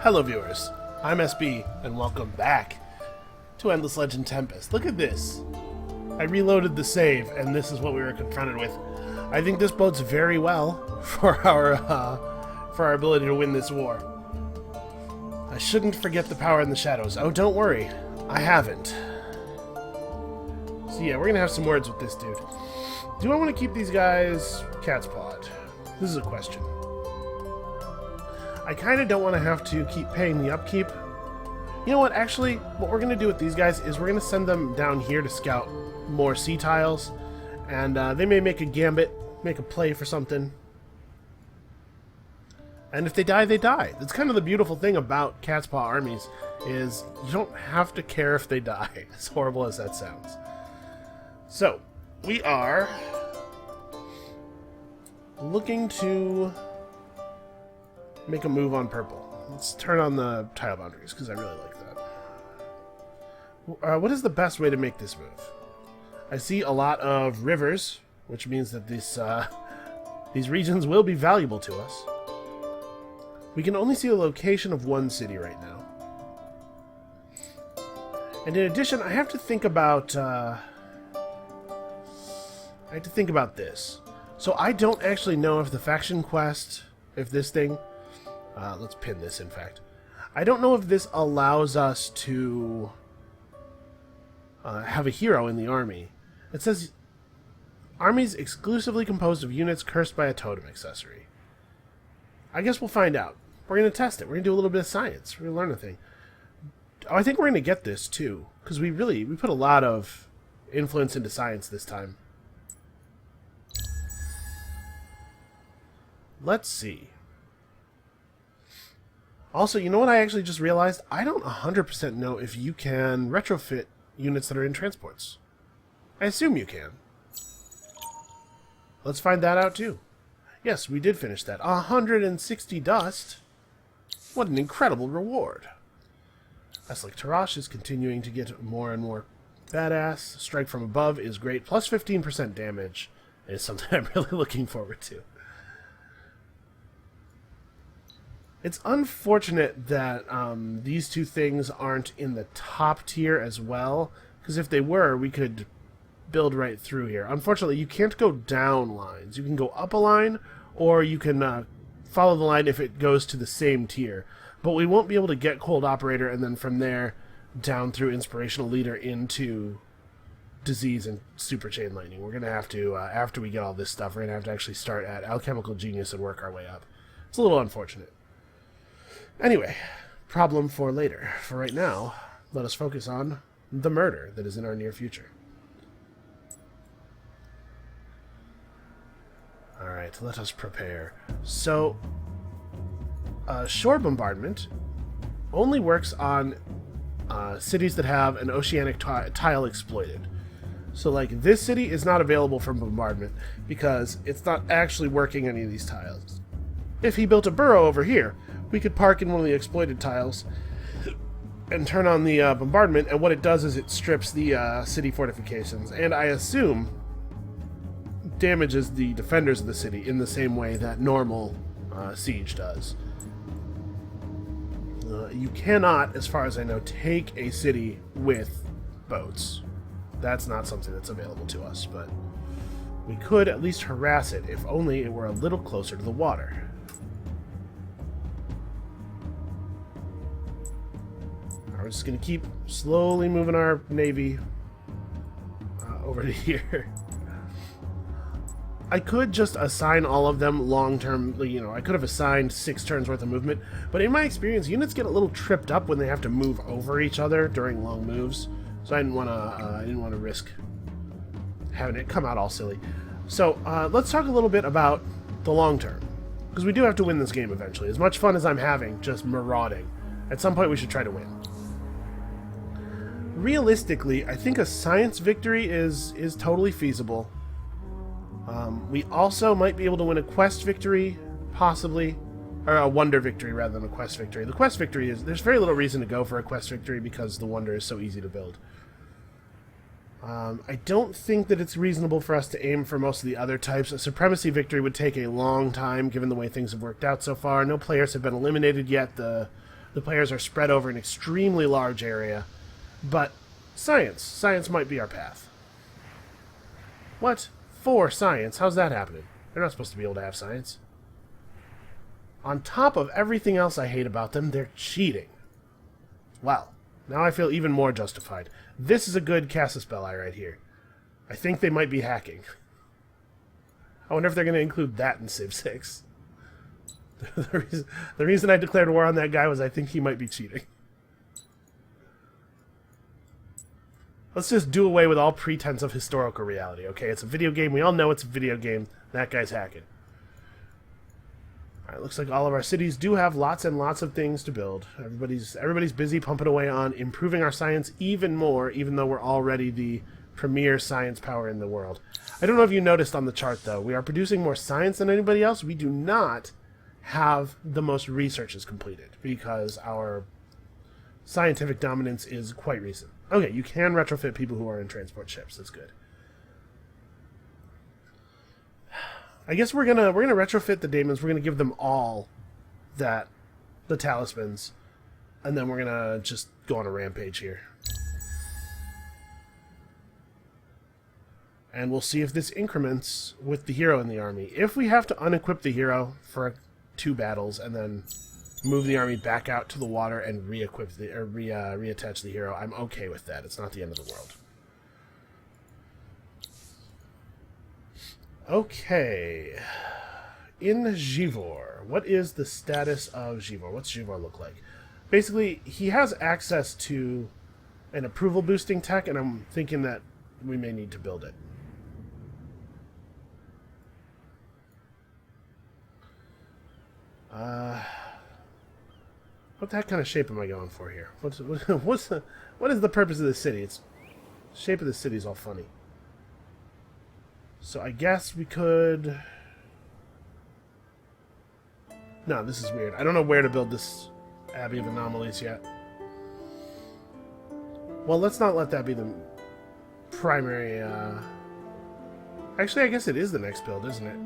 Hello viewers, I'm SB, and welcome back to Endless Legend Tempest. Look at this. I reloaded the save, and this is what we were confronted with. I think this bodes very well for our ability to win this war. I shouldn't forget the power in the shadows. Oh, don't worry. I haven't. So yeah, we're gonna have some words with this dude. Do I want to keep these guys cat's pawed? This is a question. I kind of don't want to have to keep paying the upkeep. You know what, actually, what we're going to do with these guys is we're going to send them down here to scout more sea tiles. And they may make a gambit, make a play for something. And if they die, they die. That's kind of the beautiful thing about cat's paw armies, is you don't have to care if they die, as horrible as that sounds. So, we are looking to make a move on purple. Let's turn on the tile boundaries, because I really like that. What is the best way to make this move? I see a lot of rivers, which means that these regions will be valuable to us. We can only see the location of one city right now. And in addition, I have to think about this. So I don't actually know if the faction quest, if this thing... let's pin this, in fact. I don't know if this allows us to have a hero in the army. It says, armies exclusively composed of units cursed by a totem accessory. I guess we'll find out. We're going to test it. We're going to do a little bit of science. We're going to learn a thing. Oh, I think we're going to get this, too. Because we put a lot of influence into science this time. Let's see. Also, you know what I actually just realized? I don't 100% know if you can retrofit units that are in transports. I assume you can. Let's find that out too. Yes, we did finish that. 160 dust. What an incredible reward. Aslik Tarash is continuing to get more and more badass. Strike from above is great. Plus 15% damage is something I'm really looking forward to. It's unfortunate that these two things aren't in the top tier as well, because if they were, we could build right through here. Unfortunately, you can't go down lines. You can go up a line, or you can follow the line if it goes to the same tier. But we won't be able to get Cold Operator, and then from there, down through Inspirational Leader into Disease and Super Chain Lightning. We're going to have to, after we get all this stuff, we're going to have to actually start at Alchemical Genius and work our way up. It's a little unfortunate. Anyway, problem for later. For right now, let us focus on the murder that is in our near future. Alright, let us prepare. So, shore bombardment only works on cities that have an oceanic tile exploited. So, like, this city is not available for bombardment because it's not actually working any of these tiles. If he built a burrow over here, we could park in one of the exploited tiles and turn on the bombardment, and what it does is it strips the city fortifications, and I assume damages the defenders of the city in the same way that normal siege does. You cannot, as far as I know, take a city with boats. That's not something that's available to us, but we could at least harass it, if only it were a little closer to the water. We're just going to keep slowly moving our navy over to here. I could just assign all of them long-term, you know, I could have assigned 6 turns worth of movement, but in my experience, units get a little tripped up when they have to move over each other during long moves, so I didn't want to risk having it come out all silly. So, let's talk a little bit about the long term, because we do have to win this game eventually. As much fun as I'm having just marauding, at some point we should try to win. Realistically, I think a science victory is totally feasible. We also might be able to win a quest victory, possibly, or a wonder victory rather than a quest victory. The quest victory is, there's very little reason to go for a quest victory because the wonder is so easy to build. I don't think that it's reasonable for us to aim for most of the other types. A supremacy victory would take a long time given the way things have worked out so far. No players have been eliminated yet. The The players are spread over an extremely large area, but science might be our path. What? For science? How's that happening? They're not supposed to be able to have science. On top of everything else I hate about them, they're cheating. Well, now I feel even more justified. This is a good Casus Belli right here. I think they might be hacking. I wonder if they're going to include that in Civ 6. The reason I declared war on that guy was I think he might be cheating. Let's just do away with all pretense of historical reality, okay? It's a video game. We all know it's a video game. That guy's hacking. Alright, looks like all of our cities do have lots and lots of things to build. Everybody's busy pumping away on improving our science even more, even though we're already the premier science power in the world. I don't know if you noticed on the chart, though. We are producing more science than anybody else. We do not have the most researches completed, because our scientific dominance is quite recent. Okay, you can retrofit people who are in transport ships. That's good. I guess we're gonna retrofit the daemons. We're gonna give them all the talismans, and then we're gonna just go on a rampage here. And we'll see if this increments with the hero in the army. If we have to unequip the hero for 2 battles and then move the army back out to the water and reattach the hero, I'm okay with that. It's not the end of the world. Okay. In Givor, what is the status of Givor? What's Givor look like? Basically, he has access to an approval boosting tech, and I'm thinking that we may need to build it. What kind of shape am I going for here? What is the purpose of the city? The shape of the city is all funny. So I guess we could... No, this is weird. I don't know where to build this Abbey of Anomalies yet. Well, let's not let that be the primary... Actually, I guess it is the next build, isn't it?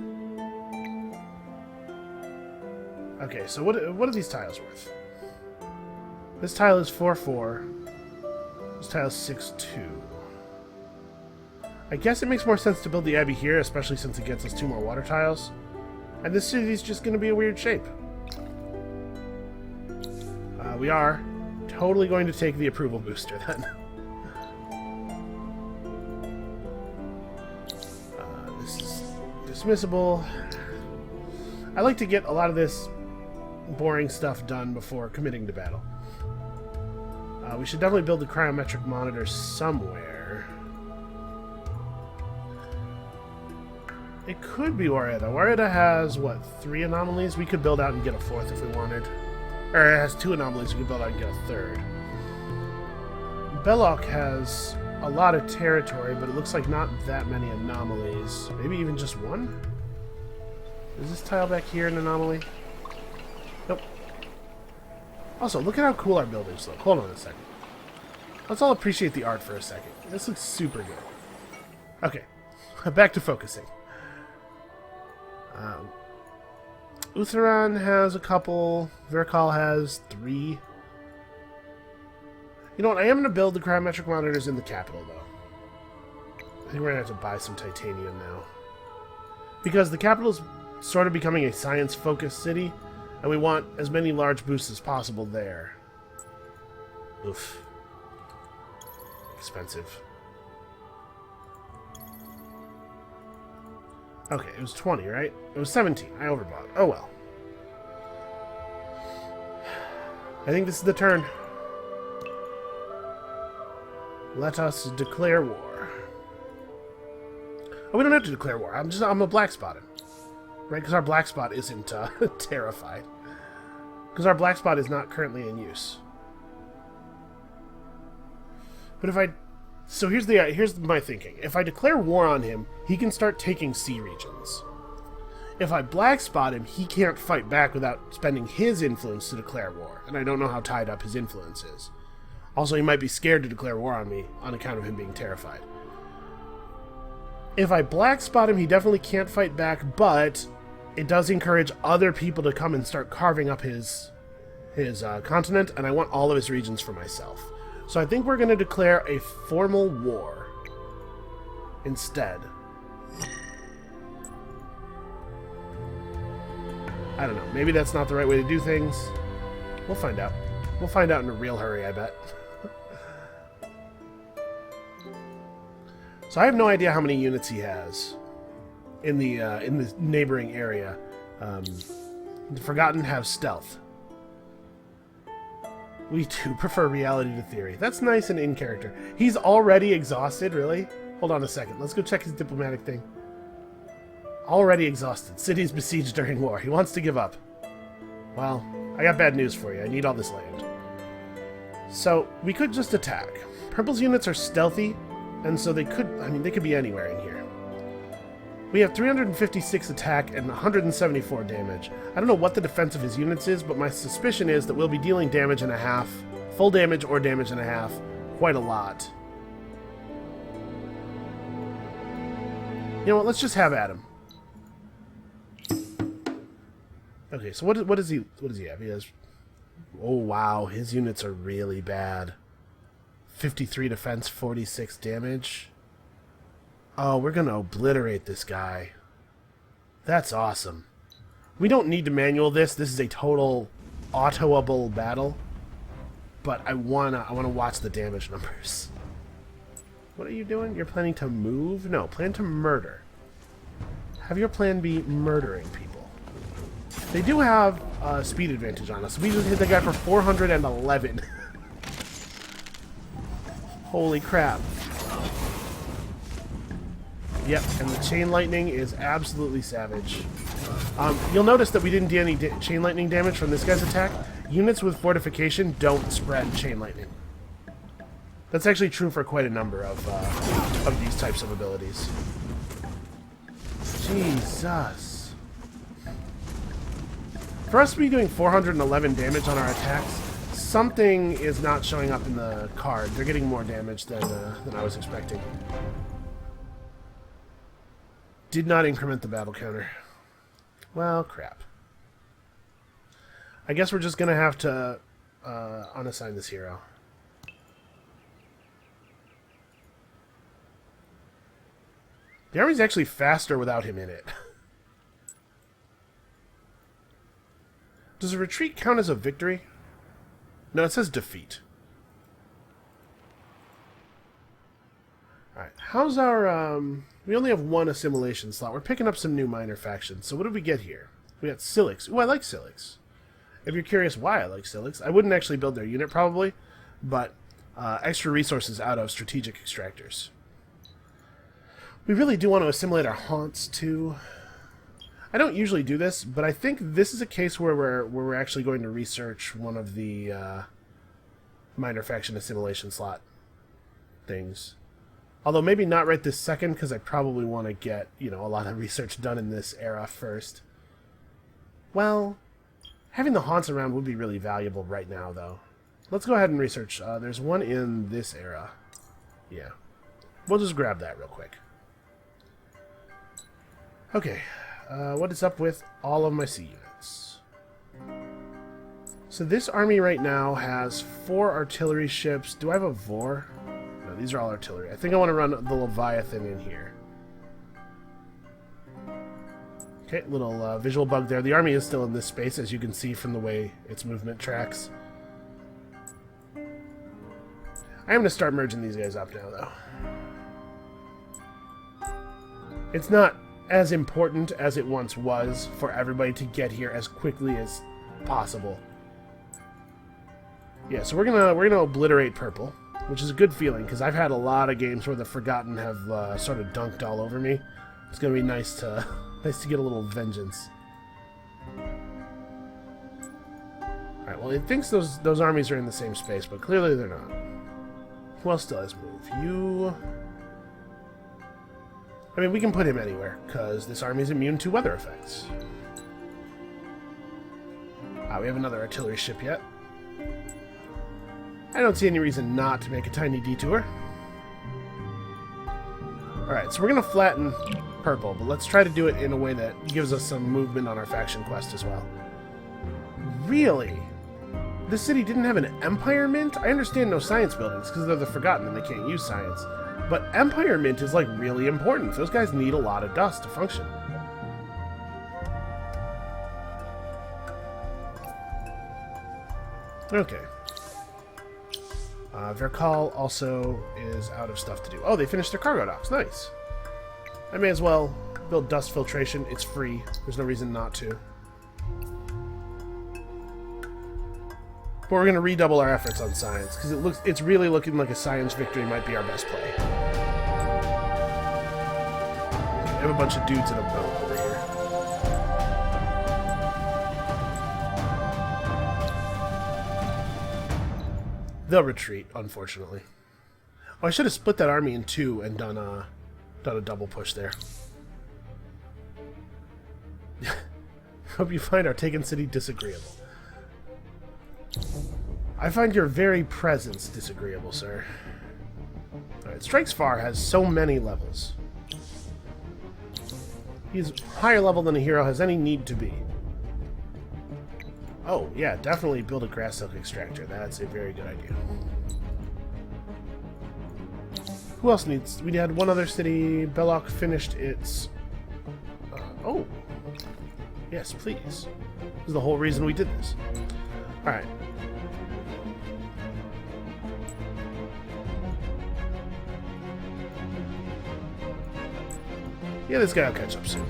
Okay, so what are these tiles worth? This tile is 4-4. This tile is 6-2. I guess it makes more sense to build the Abbey here, especially since it gets us 2 more water tiles. And this city's just going to be a weird shape. We are totally going to take the approval booster then. This is dismissible. I like to get a lot of this boring stuff done before committing to battle. We should definitely build the cryometric monitor somewhere. It could be Wareta. Wareta has, what, 3 anomalies? We could build out and get a 4th if we wanted. Or it has 2 anomalies, we could build out and get a 3rd. Belloc has a lot of territory, but it looks like not that many anomalies. Maybe even just 1? Is this tile back here an anomaly? Nope. Also, look at how cool our buildings look. Hold on a second. Let's all appreciate the art for a second. This looks super good. Okay, back to focusing. Utheran has a couple. Virkal has 3. You know what? I am going to build the cryometric monitors in the capital, though. I think we're going to have to buy some titanium now. Because the capital's sort of becoming a science-focused city, and we want as many large boosts as possible there. Oof. Expensive. Okay, it was 20, right? It was 17. I overbought. Oh well. I think this is the turn. Let us declare war. Oh, we don't have to declare war. I'm a black spotted. Right? Because our black spot isn't terrified. Because our black spot is not currently in use. But if I... So here's my thinking. If I declare war on him, he can start taking sea regions. If I black spot him, he can't fight back without spending his influence to declare war. And I don't know how tied up his influence is. Also, he might be scared to declare war on me on account of him being terrified. If I black spot him, he definitely can't fight back, but it does encourage other people to come and start carving up his his continent, and I want all of his regions for myself. So I think we're going to declare a formal war instead. I don't know. Maybe that's not the right way to do things. We'll find out. We'll find out in a real hurry, I bet. So I have no idea how many units he has in the neighboring area. The Forgotten have stealth. We too prefer reality to theory. That's nice and in character. He's already exhausted, really? Hold on a second. Let's go check his diplomatic thing. Already exhausted. Cities besieged during war. He wants to give up. Well, I got bad news for you. I need all this land. So, we could just attack. Purple's units are stealthy, and so they could be anywhere in here. We have 356 attack and 174 damage. I don't know what the defense of his units is, but my suspicion is that we'll be dealing damage and a half, full damage or damage and a half, quite a lot. You know what, let's just have at him. Okay, so what does he have? He has... Oh wow, his units are really bad. 53 defense, 46 damage. Oh, we're gonna obliterate this guy. That's awesome. We don't need to manual this. This is a total autoable battle. But I wanna watch the damage numbers. What are you doing? You're planning to move? No, plan to murder. Have your plan be murdering people. They do have speed advantage on us. We just hit the guy for 411. Holy crap. Yep, and the chain lightning is absolutely savage. You'll notice that we didn't do any chain lightning damage from this guy's attack. Units with fortification don't spread chain lightning. That's actually true for quite a number of these types of abilities. Jesus. For us to be doing 411 damage on our attacks, something is not showing up in the card. They're getting more damage than I was expecting. Did not increment the battle counter. Well, crap. I guess we're just going to have to unassign this hero. The army's actually faster without him in it. Does a retreat count as a victory? No, it says defeat. Alright, how's our... we only have one assimilation slot. We're picking up some new minor factions. So what did we get here? We got Silix. Ooh, I like Silix. If you're curious why I like Silix, I wouldn't actually build their unit probably, but extra resources out of strategic extractors. We really do want to assimilate our haunts too. I don't usually do this, but I think this is a case where we're actually going to research one of the minor faction assimilation slot things. Although maybe not right this second, because I probably want to get, a lot of research done in this era first. Well, having the haunts around would be really valuable right now, though. Let's go ahead and research. There's one in this era. Yeah. We'll just grab that real quick. Okay. What is up with all of my sea units? So this army right now has 4 artillery ships. Do I have a Vor? No, these are all artillery. I think I want to run the Leviathan in here. Okay, little visual bug there. The army is still in this space, as you can see from the way its movement tracks. I am going to start merging these guys up now, though. It's not as important as it once was for everybody to get here as quickly as possible. Yeah, so we're gonna obliterate purple, which is a good feeling because I've had a lot of games where the Forgotten have sort of dunked all over me. It's gonna be nice to get a little vengeance. All right, well, it thinks those armies are in the same space, but clearly they're not. Who else still has move? You. I mean, we can put him anywhere, because this army is immune to weather effects. We have another artillery ship yet. I don't see any reason not to make a tiny detour. Alright, so we're going to flatten purple, but let's try to do it in a way that gives us some movement on our faction quest as well. Really? this city didn't have an Empire Mint, I understand no science buildings because they're the Forgotten and they can't use science. But Empire Mint is like really important. Those guys need a lot of dust to function. Okay. Verkal also is out of stuff to do. Oh, they finished their cargo docks. Nice. I may as well build dust filtration. It's free. There's no reason not to. But we're going to redouble our efforts on science because it's really looking like a science victory might be our best play. We have a bunch of dudes in a boat over here. They'll retreat, unfortunately. Oh, I should have split that army in two and done a double push there. Hope you find our taken city disagreeable. I find your very presence disagreeable, sir. Alright, Strikes Far has so many levels. He's higher level than a hero has any need to be. Oh, yeah, definitely build a grass silk extractor. That's a very good idea. Who else needs... We had one other city. Belloc finished its... oh. Yes, please. This is the whole reason we did this. Alright. Yeah, this guy will catch up soon.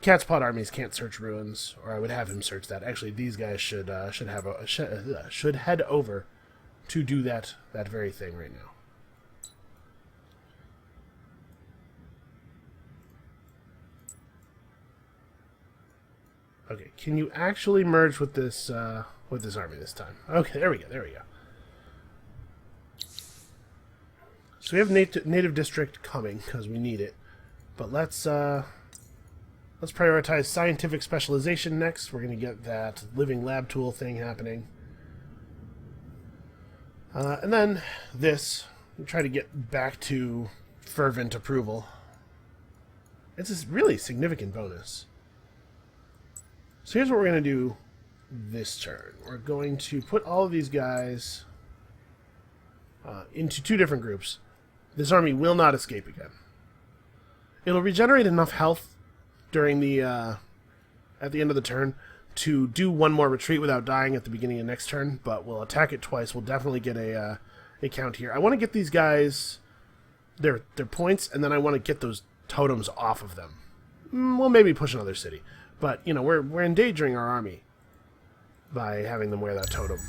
Cat's Paw armies can't search ruins, or I would have him search that. Actually, these guys should head over to do that very thing right now. Okay, can you actually merge with this army this time? Okay, there we go. There we go. So we have native district coming because we need it, but let's prioritize scientific specialization next. We're going to get that living lab tool thing happening. And then this. We'll try to get back to fervent approval. It's a really significant bonus. So here's what we're going to do this turn. We're going to put all of these guys into two different groups. This army will not escape again. It'll regenerate enough health during the at the end of the turn to do one more retreat without dying at the beginning of next turn, but we'll attack it twice. We'll definitely get a count here. I want to get these guys their points, and then I want to get those totems off of them. We'll maybe push another city, but you know we're endangering our army by having them wear that totem.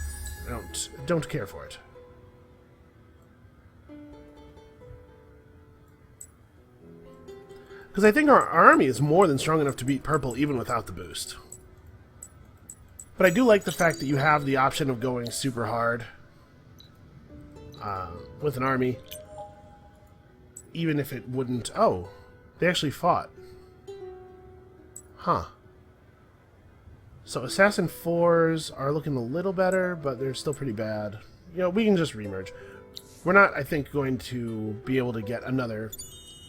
I don't care for it. Because I think our army is more than strong enough to beat purple even without the boost. But I do like the fact that you have the option of going super hard with an army. Even if it wouldn't... Oh, they actually fought. Huh. So Assassin 4s are looking a little better, but they're still pretty bad. You know, we can just remerge. We're not, I think, going to be able to get another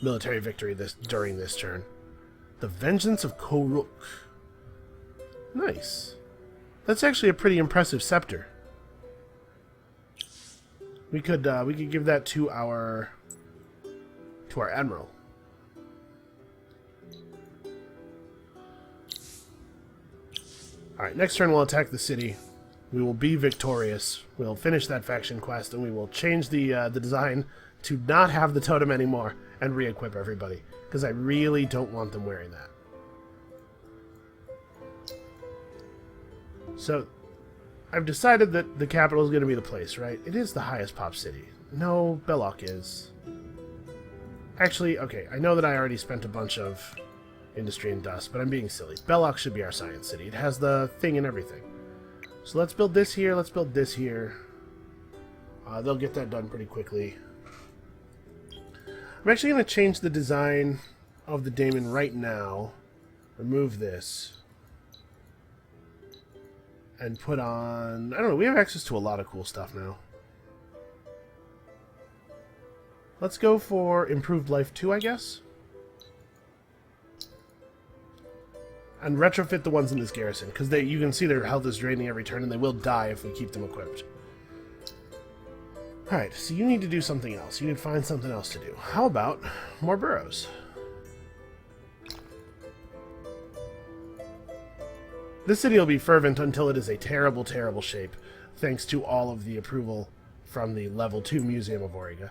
military victory during this turn. The Vengeance of Koruk. Nice. That's actually a pretty impressive scepter. We could give that to our admiral. All right, next turn we'll attack the city. We will be victorious. We'll finish that faction quest, and we will change the design to not have the totem anymore and re-equip everybody, because I really don't want them wearing that. So, I've decided that the capital is going to be the place, right? It is the highest pop city. No, Belloc is. Actually, okay, I know that I already spent a bunch of industry and dust, but I'm being silly. Belloc should be our science city. It has the thing and everything. So let's build this here, let's build this here. They'll get that done pretty quickly. I'm actually going to change the design of the daemon right now. Remove this. And put on... I don't know, we have access to a lot of cool stuff now. Let's go for Improved Life 2, I guess. and retrofit the ones in this garrison, because you can see their health is draining every turn, and they will die if we keep them equipped. Alright, so you need to do something else. You need to find something else to do. How about more burrows? This city will be fervent until it is a terrible, terrible shape, thanks to all of the approval from the Level 2 Museum of Auriga.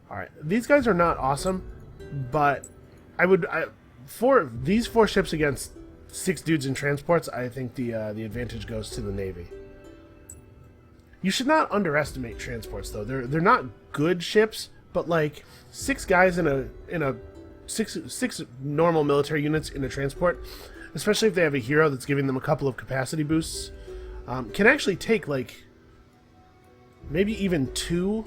Alright, these guys are not awesome, but for these 4 ships against 6 dudes in transports, I think the advantage goes to the Navy. You should not underestimate transports, though. They're not good ships, but like 6 guys in a six normal military units in a transport, especially if they have a hero that's giving them a couple of capacity boosts, can actually take like maybe even 2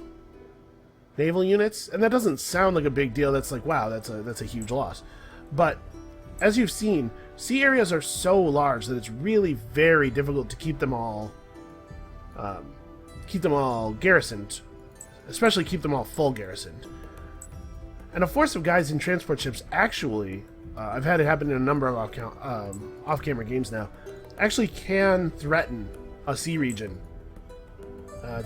naval units, and that doesn't sound like a big deal. That's like, wow, that's a huge loss. But as you've seen, sea areas are so large that it's really very difficult to keep them all garrisoned, especially keep them all full garrisoned. And a force of guys in transport ships actually, I've had it happen in a number of off-camera games now, actually can threaten a sea region.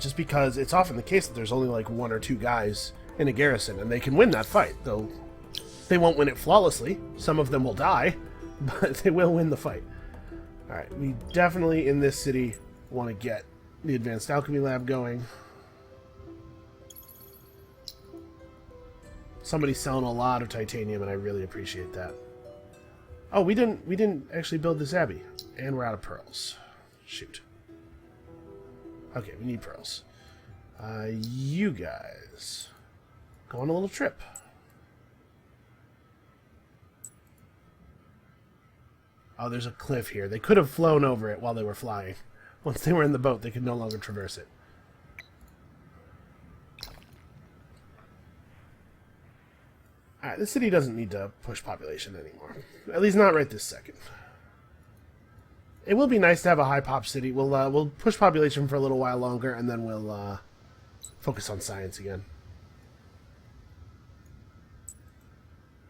Just because it's often the case that there's only like 1 or 2 guys in a garrison, and they can win that fight, though they won't win it flawlessly. Some of them will die, but they will win the fight. Alright, we definitely in this city want to get the Advanced Alchemy Lab going. Somebody's selling a lot of titanium, and I really appreciate that. Oh, we didn't actually build this abbey, and we're out of pearls. Shoot. Okay, we need pearls. You guys go on a little trip. Oh, there's a cliff here. They could have flown over it while they were flying. Once they were in the boat, they could no longer traverse it. Alright, the city doesn't need to push population anymore. At least not right this second. It will be nice to have a high pop city. We'll push population for a little while longer, and then we'll focus on science again.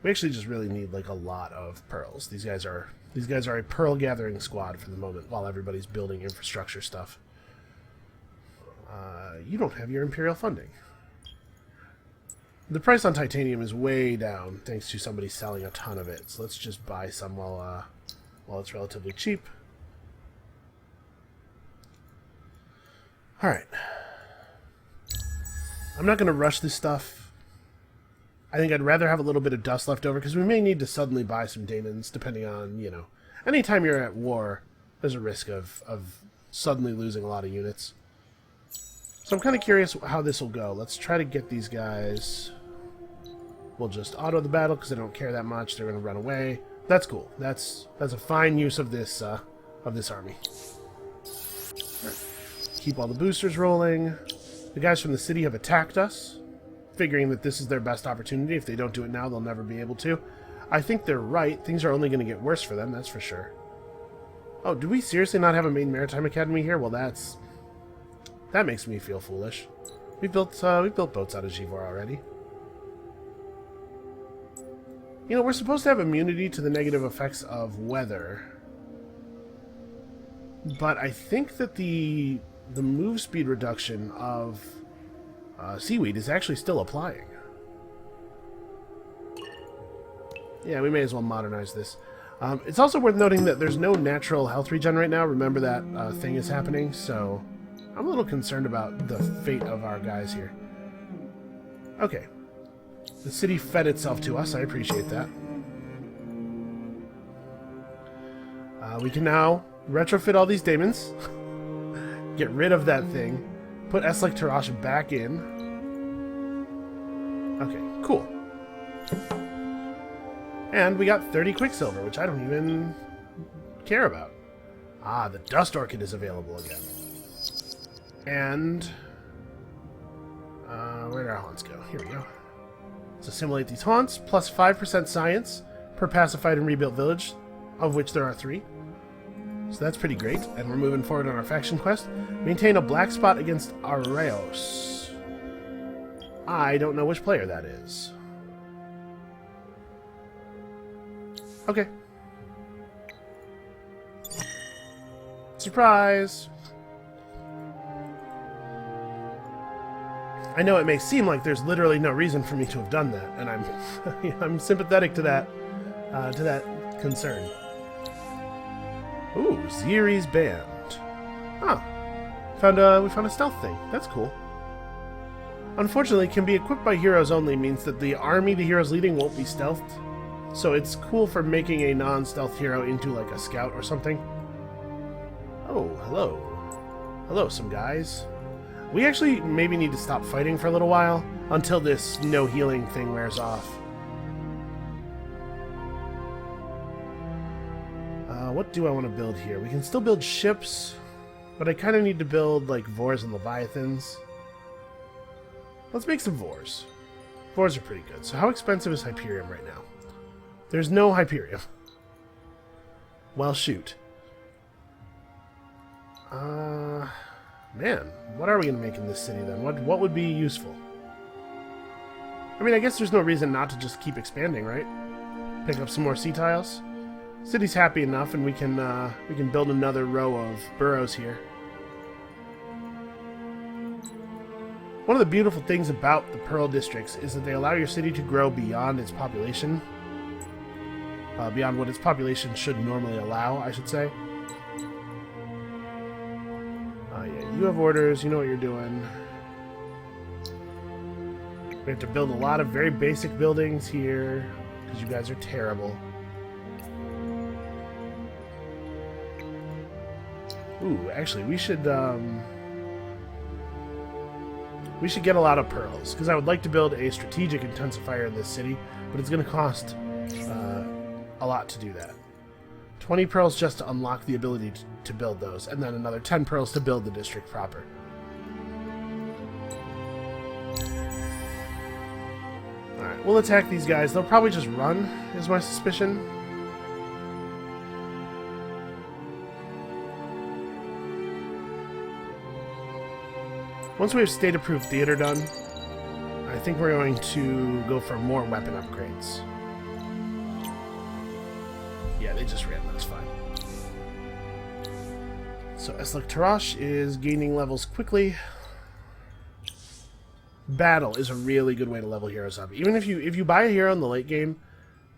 We actually just really need like a lot of pearls. These guys are a pearl gathering squad for the moment, while everybody's building infrastructure stuff. You don't have your imperial funding. The price on titanium is way down thanks to somebody selling a ton of it. So let's just buy some while it's relatively cheap. Alright. I'm not going to rush this stuff. I think I'd rather have a little bit of dust left over, because we may need to suddenly buy some daemons, depending on, you know... Anytime you're at war, there's a risk of suddenly losing a lot of units. So I'm kind of curious how this will go. Let's try to get these guys... We'll just auto the battle, because I don't care that much. They're going to run away. That's cool. That's a fine use of this army. Right. Keep all the boosters rolling. The guys from the city have attacked us, figuring that this is their best opportunity. If they don't do it now, they'll never be able to. I think they're right. Things are only going to get worse for them, that's for sure. Oh, do we seriously not have a main maritime academy here? Well, that makes me feel foolish. We built boats out of Givor already. You know, we're supposed to have immunity to the negative effects of weather, but I think that the move speed reduction of seaweed is actually still applying. Yeah, we may as well modernize this. It's also worth noting that there's no natural health regen right now. Remember that thing is happening, so I'm a little concerned about the fate of our guys here. Okay. The city fed itself to us. I appreciate that. We can now retrofit all these daemons. Get rid of that thing. Put Eslek Tarash back in. Okay, cool. And we got 30 Quicksilver, which I don't even care about. Ah, the Dust Orchid is available again. And... where did our haunts go? Here we go. Let's assimilate these haunts, plus 5% science per pacified and rebuilt village, of which there are 3. So that's pretty great, and we're moving forward on our faction quest. Maintain a black spot against Areos. I don't know which player that is. Okay. Surprise! I know it may seem like there's literally no reason for me to have done that, and I'm I'm sympathetic to that concern. Ooh, Ziri's band. Huh. We found a stealth thing. That's cool. Unfortunately, can be equipped by heroes only means that the army the hero's leading won't be stealthed. So it's cool for making a non-stealth hero into like a scout or something. Oh, hello. Hello, some guys. We actually maybe need to stop fighting for a little while until this no healing thing wears off. What do I want to build here? We can still build ships, but I kind of need to build like Vors and Leviathans. Let's make some Vors. Vors are pretty good. So how expensive is Hyperium right now? There's no Hyperium. Well, shoot. Man, what are we going to make in this city then? What would be useful? I mean, I guess there's no reason not to just keep expanding, right? Pick up some more sea tiles. City's happy enough, and we can build another row of boroughs here. One of the beautiful things about the Pearl districts is that they allow your city to grow beyond its population. Beyond what its population should normally allow, I should say. Yeah, you have orders, you know what you're doing. We have to build a lot of very basic buildings here, because you guys are terrible. Ooh, actually, we should get a lot of pearls, because I would like to build a strategic intensifier in this city, but it's going to cost a lot to do that. 20 pearls just to unlock the ability to build those, and then another 10 pearls to build the district proper. Alright, we'll attack these guys. They'll probably just run, is my suspicion. Once we have state-approved theater done, I think we're going to go for more weapon upgrades. Yeah, they just ran, that's fine. So Eslek Tarash is gaining levels quickly. Battle is a really good way to level heroes up. Even if you buy a hero in the late game,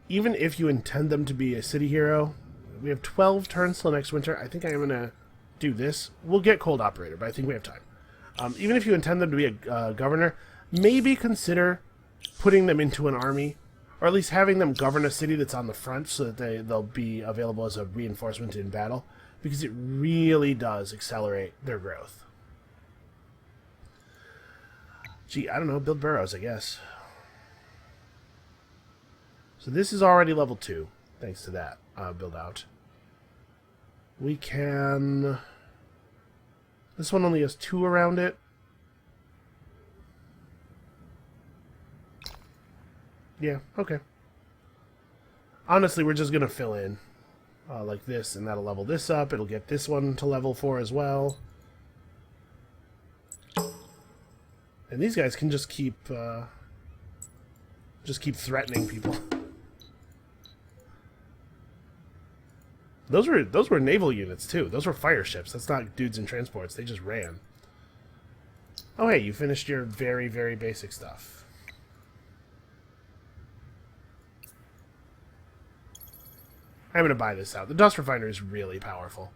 even if you intend them to be a city hero, we have 12 turns till next winter. I think I'm going to do this. We'll get Cold Operator, but I think we have time. Even if you intend them to be a governor, maybe consider putting them into an army, or at least having them govern a city that's on the front so that they'll be available as a reinforcement in battle, because it really does accelerate their growth. Gee, I don't know, build boroughs, I guess. So this is already level 2, thanks to that build out. We can... This one only has 2 around it. Yeah, okay. Honestly, we're just going to fill in like this, and that'll level this up. It'll get this one to level 4 as well. And these guys can just keep threatening people. Those were naval units too. Those were fire ships. That's not dudes in transports. They just ran. Oh hey, you finished your very, very basic stuff. I'm gonna buy this out. The dust refiner is really powerful.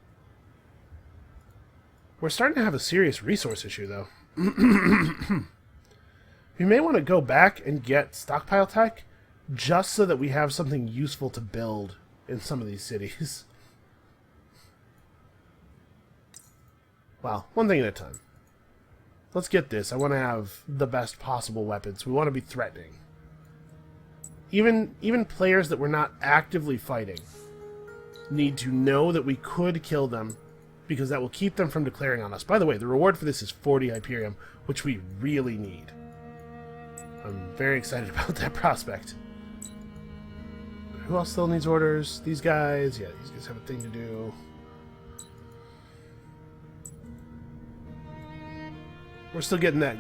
We're starting to have a serious resource issue though. We may want to go back and get stockpile tech just so that we have something useful to build in some of these cities. Wow, one thing at a time. Let's get this. I want to have the best possible weapons. We want to be threatening. Even players that we're not actively fighting need to know that we could kill them, because that will keep them from declaring on us. By the way, the reward for this is 40 Hyperium, which we really need. I'm very excited about that prospect. Who else still needs orders? These guys? Yeah, these guys have a thing to do. We're still getting that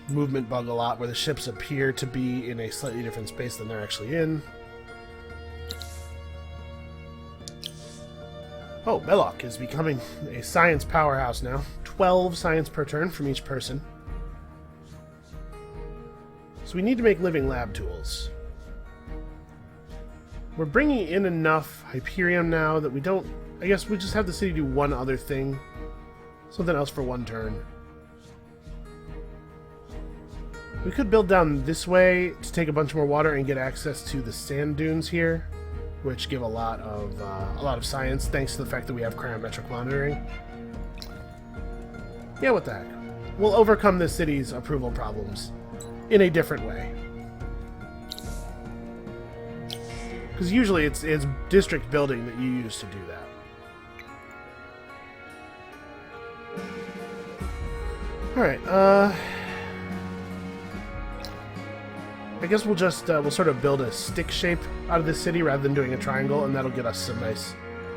movement bug a lot, where the ships appear to be in a slightly different space than they're actually in. Oh, Belloc is becoming a science powerhouse now. 12 science per turn from each person. So we need to make living lab tools. We're bringing in enough Hyperion now that we don't... I guess we just have the city do one other thing. Something else for one turn. We could build down this way to take a bunch more water and get access to the sand dunes here, which give a lot of science thanks to the fact that we have cryometric monitoring. Yeah, what the heck. We'll overcome this city's approval problems in a different way. Because usually it's district building that you use to do that. Alright, I guess we'll just, we'll sort of build a stick shape out of this city rather than doing a triangle, and that'll get us some nice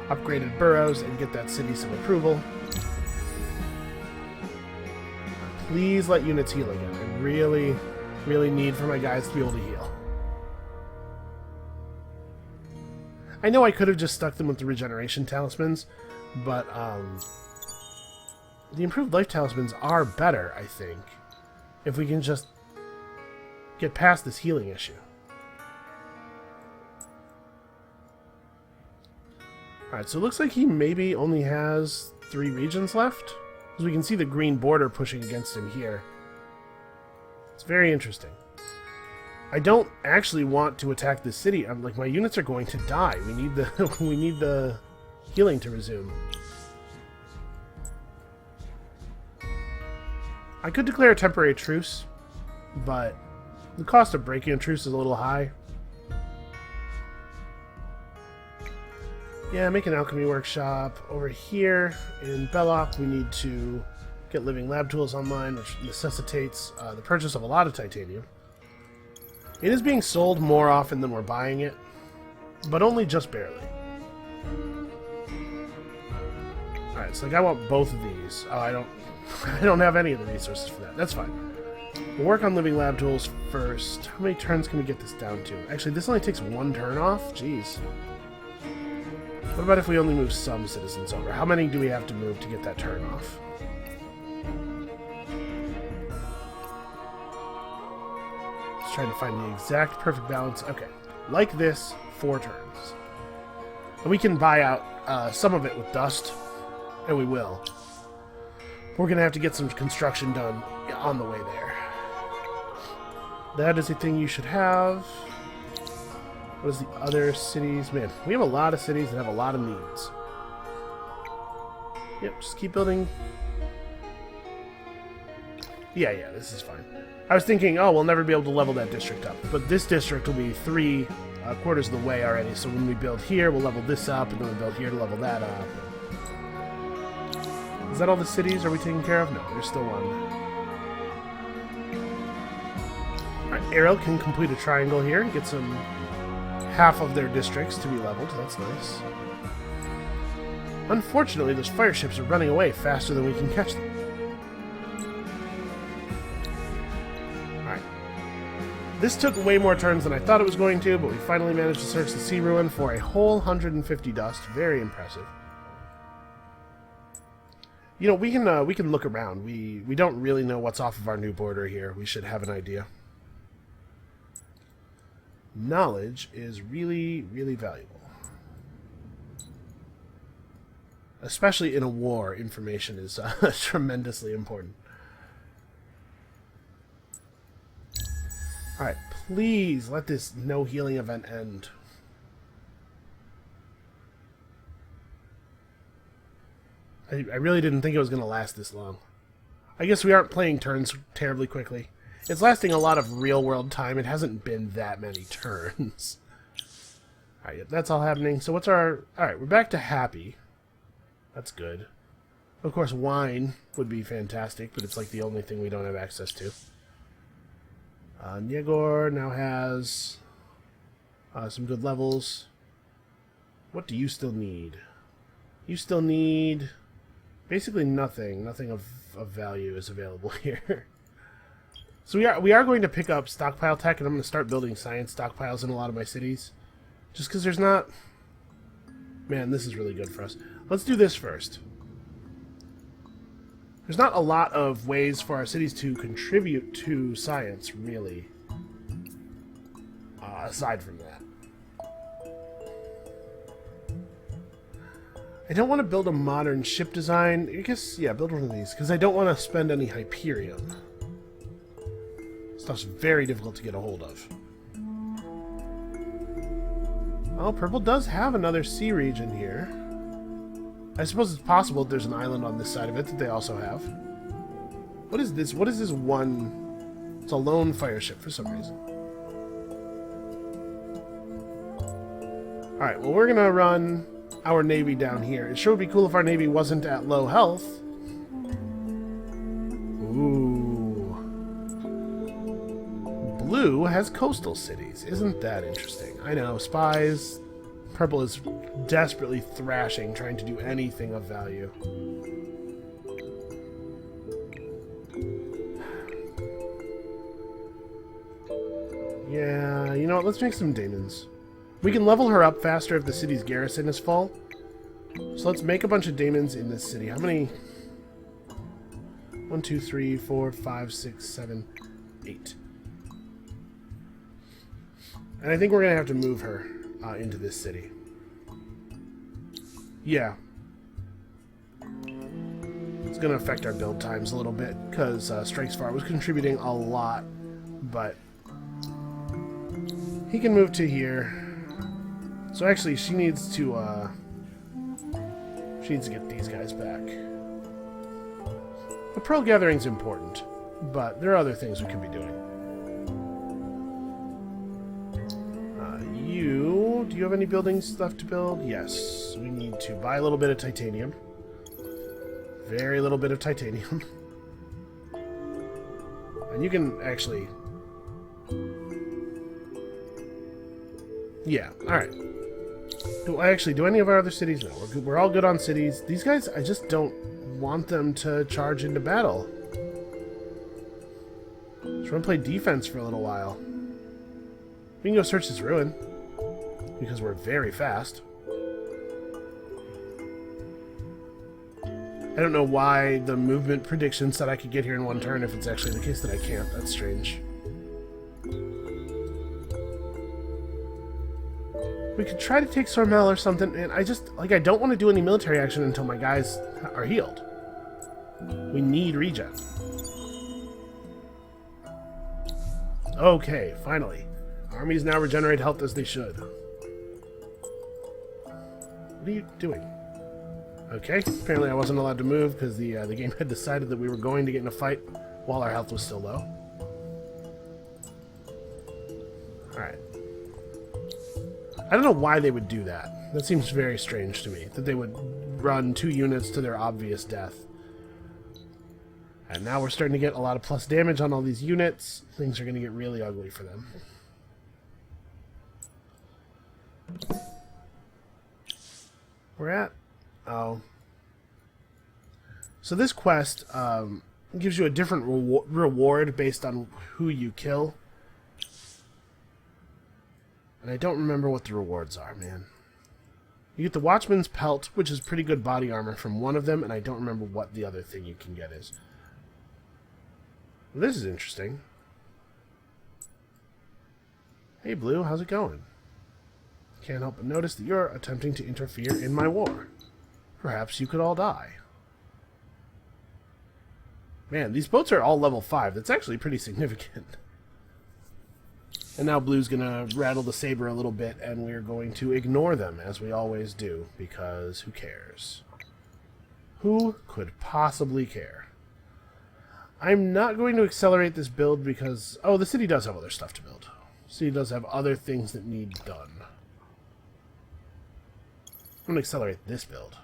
upgraded boroughs and get that city some approval. Please let units heal again. I really, really need for my guys to be able to heal. I know I could have just stuck them with the regeneration talismans, but the improved life talismans are better, I think, if we can just get past this healing issue. Alright, so it looks like he maybe only has 3 regions left, because we can see the green border pushing against him here. It's very interesting. I don't actually want to attack this city. I'm like, my units are going to die. We need the we need the healing to resume. I could declare a temporary truce, but the cost of breaking a truce is a little high. Yeah, make an alchemy workshop. Over here in Belloc, we need to get living lab tools online, which necessitates the purchase of a lot of titanium. It is being sold more often than we're buying it, but only just barely. Alright, so like I want both of these. Oh, I don't have any of the resources for that. That's fine. We'll work on living lab tools first. How many turns can we get this down to? Actually, this only takes 1 turn off? Jeez. What about if we only move some citizens over? How many do we have to move to get that turn off? Just trying to find the exact perfect balance. Okay. Like this, 4 turns. And we can buy out some of it with dust, and we will. We're going to have to get some construction done on the way there. That is a thing you should have. What is the other cities? Man, we have a lot of cities that have a lot of needs. Yep, just keep building. Yeah, this is fine. I was thinking, oh, we'll never be able to level that district up. But this district will be 3 quarters of the way already. So when we build here, we'll level this up, and then we'll build here to level that up. Is that all the cities? Are we taking care of? No, there's still one. Alright, Arrow can complete a triangle here and get some half of their districts to be leveled. That's nice. Unfortunately, those fire ships are running away faster than we can catch them. Alright. This took way more turns than I thought it was going to, but we finally managed to search the sea ruin for a whole 150 dust. Very impressive. You know, we can look around. We don't really know what's off of our new border here. We should have an idea. Knowledge is really, really valuable. Especially in a war, information is tremendously important. Alright, please let this no healing event end. I really didn't think it was going to last this long. I guess we aren't playing turns terribly quickly. It's lasting a lot of real-world time. It hasn't been that many turns. Alright, that's all happening. So what's our... Alright, we're back to happy. That's good. Of course, wine would be fantastic, but it's like the only thing we don't have access to. Nyegor now has some good levels. What do you still need? You still need... Basically nothing. Nothing of value is available here. So we are going to pick up stockpile tech, and I'm going to start building science stockpiles in a lot of my cities. Just because there's not... Man, this is really good for us. Let's do this first. There's not a lot of ways for our cities to contribute to science, really. Aside from that. I don't want to build a modern ship design. I guess, yeah, build one of these. Because I don't want to spend any Hyperion. Stuff's very difficult to get a hold of. Well, purple does have another sea region here. I suppose it's possible there's an island on this side of it that they also have. What is this? What is this one? It's a lone fire ship for some reason. Alright, well, we're going to run our navy down here. It sure would be cool if our navy wasn't at low health. Ooh. Blue has coastal cities. Isn't that interesting? I know, spies. Purple is desperately thrashing, trying to do anything of value. Yeah, you know what? Let's make some daemons. We can level her up faster if the city's garrison is full. So let's make a bunch of daemons in this city. How many? 1, 2, 3, 4, 5, 6, 7, 8. And I think we're going to have to move her into this city. Yeah. It's going to affect our build times a little bit, because Strikes Far was contributing a lot, but he can move to here. So actually, she needs to get these guys back. The pearl gathering's important, but there are other things we could be doing. Do you have any buildings left to build? Yes. We need to buy a little bit of titanium. Very little bit of titanium. And you can actually... Yeah, alright. Do any of our other cities? No, we're all good on cities. These guys, I just don't want them to charge into battle. Just want to play defense for a little while. We can go search this ruin, because we're very fast. I don't know why the movement prediction said I could get here in one turn if it's actually the case that I can't. That's strange. We could try to take Sormel or something, and I don't want to do any military action until my guys are healed. We need regen. Okay, finally. Armies now regenerate health as they should. What are you doing? Okay, apparently I wasn't allowed to move because the game had decided that we were going to get in a fight while our health was still low. Alright. I don't know why they would do that. That seems very strange to me, that they would run 2 units to their obvious death. And now we're starting to get a lot of plus damage on all these units. Things are going to get really ugly for them. We're at... Oh. So this quest gives you a different reward based on who you kill. And I don't remember what the rewards are, man. You get the Watchman's Pelt, which is pretty good body armor from one of them, and I don't remember what the other thing you can get is. Well, this is interesting. Hey, Blue, how's it going? Can't help but notice that you're attempting to interfere in my war. Perhaps you could all die. Man, these boats are all level 5. That's actually pretty significant. And now Blue's going to rattle the saber a little bit, and we're going to ignore them, as we always do, because who cares? Who could possibly care? I'm not going to accelerate this build because... Oh, the city does have other stuff to build. The city does have other things that need done. I'm going to accelerate this build.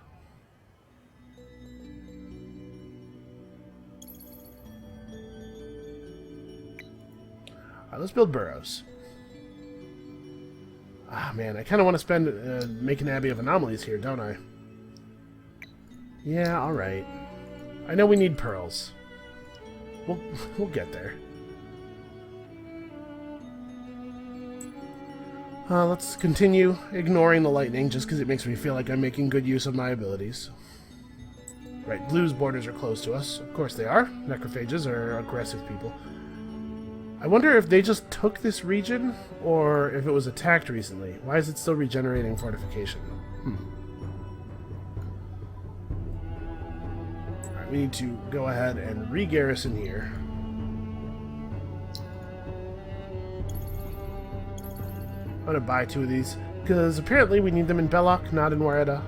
Alright, let's build burrows. Ah, man, I kind of want to spend make an Abbey of Anomalies here, don't I? Yeah, alright. I know we need pearls. We'll get there. Let's continue ignoring the lightning just because it makes me feel like I'm making good use of my abilities. Right, blue's borders are closed to us. Of course they are. Necrophages are aggressive people. I wonder if they just took this region, or if it was attacked recently. Why is it still regenerating fortification? Alright, we need to go ahead and re-garrison here. I'm going to buy 2 of these, because apparently we need them in Belloc, not in Wareta.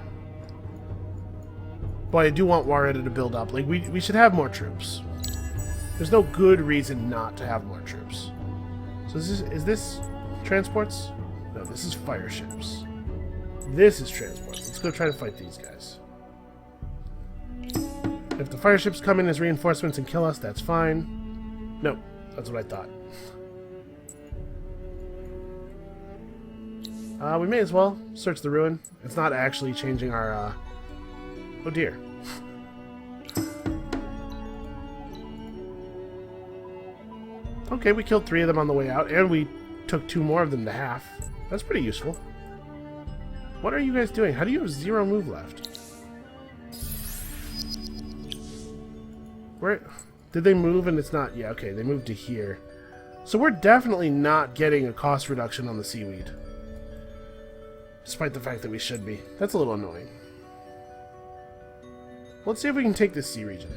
Boy, I do want Wareta to build up. Like, we should have more troops. There's no good reason not to have more troops. So is this transports? No, this is fire ships. This is transports. Let's go try to fight these guys. If the fire ships come in as reinforcements and kill us, that's fine. Nope, that's what I thought. We may as well search the ruin. It's not actually changing our, oh dear. Okay, we killed 3 of them on the way out, and we took 2 more of them to half. That's pretty useful. What are you guys doing? How do you have 0 move left? Where did they move and it's not? Yeah, okay, they moved to here. So we're definitely not getting a cost reduction on the seaweed. Despite the fact that we should be. That's a little annoying. Let's see if we can take this sea region.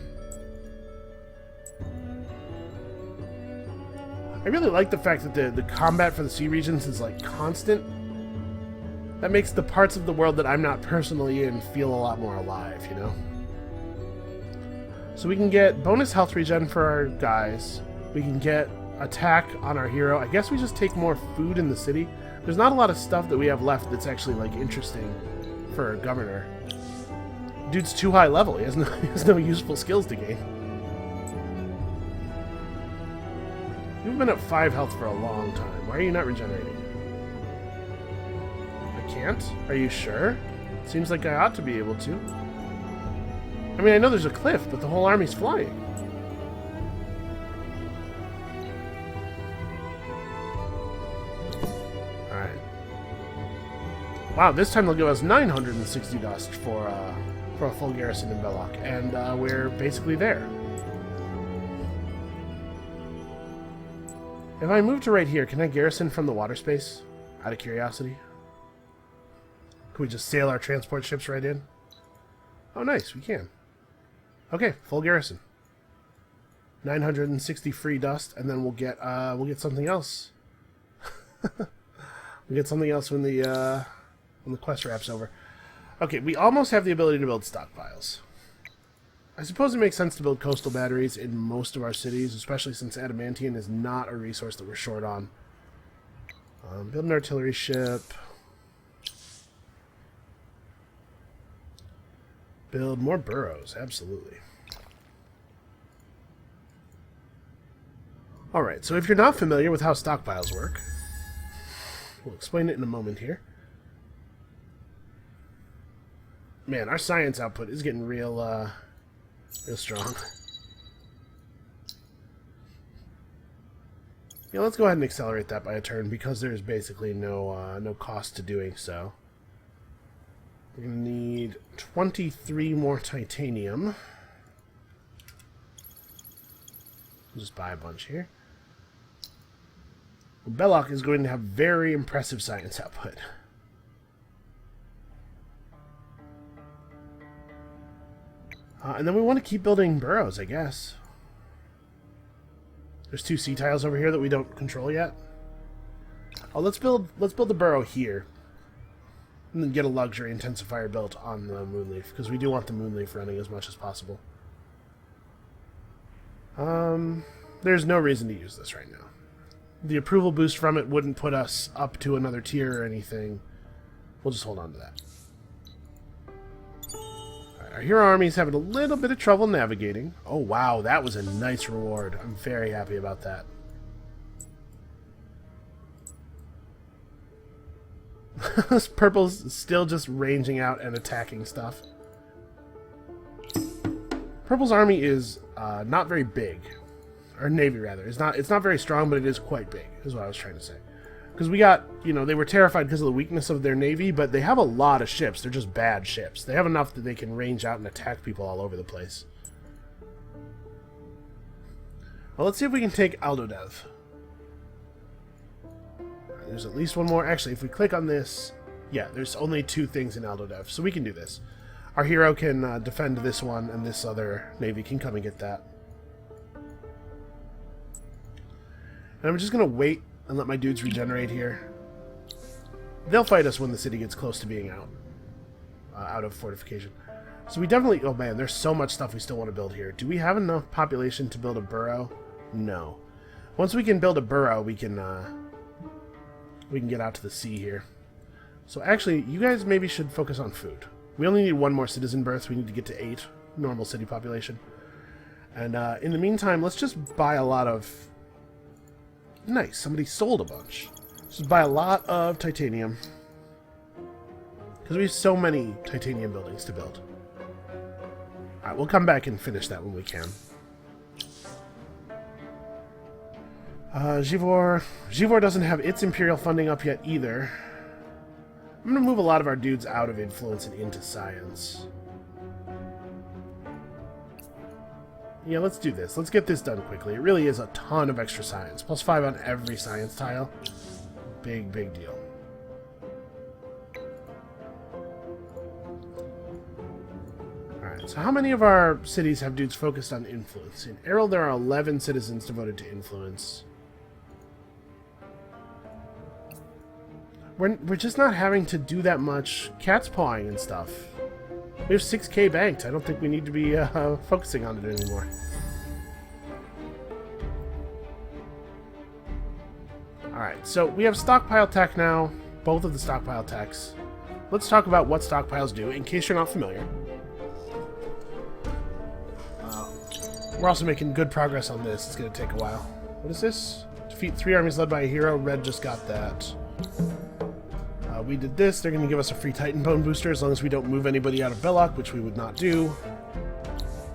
I really like the fact that the combat for the sea regions is like constant. That makes the parts of the world that I'm not personally in feel a lot more alive, you know? So we can get bonus health regen for our guys. We can get attack on our hero. I guess we just take more food in the city. There's not a lot of stuff that we have left that's actually like interesting for a governor. Dude's too high level. He has no useful skills to gain. You've been at 5 health for a long time. Why are you not regenerating? I can't? Are you sure? Seems like I ought to be able to. I mean, I know there's a cliff, but the whole army's flying. Alright. Wow, this time they'll give us 960 dust for a full garrison in Belloc, and we're basically there. If I move to right here, can I garrison from the water space? Out of curiosity. Can we just sail our transport ships right in? Oh, nice, we can. Okay, full garrison. 960 free dust, and then we'll get something else. We'll get something else when the quest wrap's over. Okay, we almost have the ability to build stockpiles. I suppose it makes sense to build coastal batteries in most of our cities, especially since adamantine is not a resource that we're short on. Build an artillery ship. Build more burrows, absolutely. Alright, so if you're not familiar with how stockpiles work, we'll explain it in a moment here. Man, our science output is getting real strong. Yeah, let's go ahead and accelerate that by a turn because there's basically no cost to doing so. We're going to need 23 more titanium. We'll just buy a bunch here. Well, Belloc is going to have very impressive science output. And then we want to keep building burrows, I guess. There's 2 sea tiles over here that we don't control yet. Oh, let's build the burrow here. And then get a luxury intensifier built on the Moonleaf, because we do want the Moonleaf running as much as possible. There's no reason to use this right now. The approval boost from it wouldn't put us up to another tier or anything. We'll just hold on to that. Our hero army's having a little bit of trouble navigating. Oh wow, that was a nice reward. I'm very happy about that. Purple's still just ranging out and attacking stuff. Purple's army is not very big. Or navy rather. It's not very strong, but it is quite big, is what I was trying to say. Because we got, you know, they were terrified because of the weakness of their navy, but they have a lot of ships. They're just bad ships. They have enough that they can range out and attack people all over the place. Well, let's see if we can take Aldodev. There's at least one more. Actually, if we click on this, yeah, there's only 2 things in Aldodev, so we can do this. Our hero can defend this one, and this other navy can come and get that. And I'm just going to wait and let my dudes regenerate here. They'll fight us when the city gets close to being out of fortification. So we definitely... Oh man, there's so much stuff we still want to build here. Do we have enough population to build a borough? No. Once we can build a borough, we can get out to the sea here. So actually, you guys maybe should focus on food. We only need 1 more citizen birth. We need to get to 8 normal city population. And in the meantime, let's just buy a lot of... Nice, somebody sold a bunch. Just buy a lot of titanium. Because we have so many titanium buildings to build. Alright, we'll come back and finish that when we can. Givor doesn't have its imperial funding up yet either. I'm going to move a lot of our dudes out of influence and into science. Yeah, let's do this. Let's get this done quickly. It really is a ton of extra science. +5 on every science tile. Big, big deal. Alright, so how many of our cities have dudes focused on influence? In Errol, there are 11 citizens devoted to influence. We're just not having to do that much cat's pawing and stuff. We have 6k banked. I don't think we need to be focusing on it anymore. Alright, so we have stockpile tech now. Both of the stockpile techs. Let's talk about what stockpiles do, in case you're not familiar. We're also making good progress on this. It's going to take a while. What is this? Defeat 3 armies led by a hero. Red just got that. We did this. They're going to give us a free Titan Bone booster as long as we don't move anybody out of Belloc, which we would not do.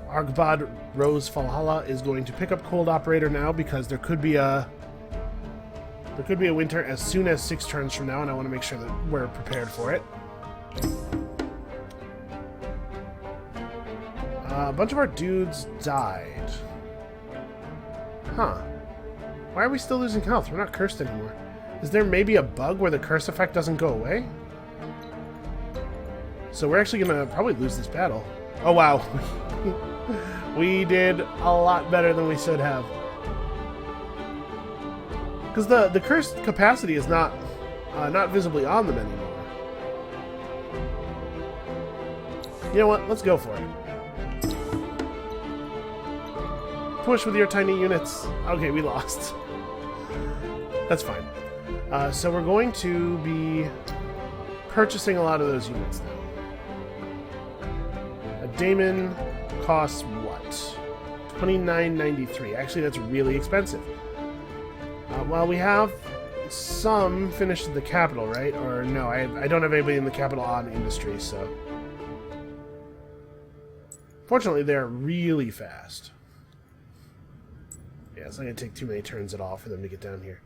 Argbad Rose Valhalla is going to pick up Cold Operator now because there could be a winter as soon as 6 turns from now, and I want to make sure that we're prepared for it. A bunch of our dudes died. Huh. Why are we still losing health? We're not cursed anymore. Is there maybe a bug where the curse effect doesn't go away? So we're actually going to probably lose this battle. Oh, wow. We did a lot better than we should have. Because the cursed capacity is not visibly on them anymore. You know what? Let's go for it. Push with your tiny units. Okay, we lost. That's fine. So we're going to be purchasing a lot of those units now. A daemon costs what? $29.93. Actually, that's really expensive. Well, we have some finished at the capital, right? Or no, I don't have anybody in the capital on industry, so... Fortunately, they're really fast. Yeah, it's not going to take too many turns at all for them to get down here.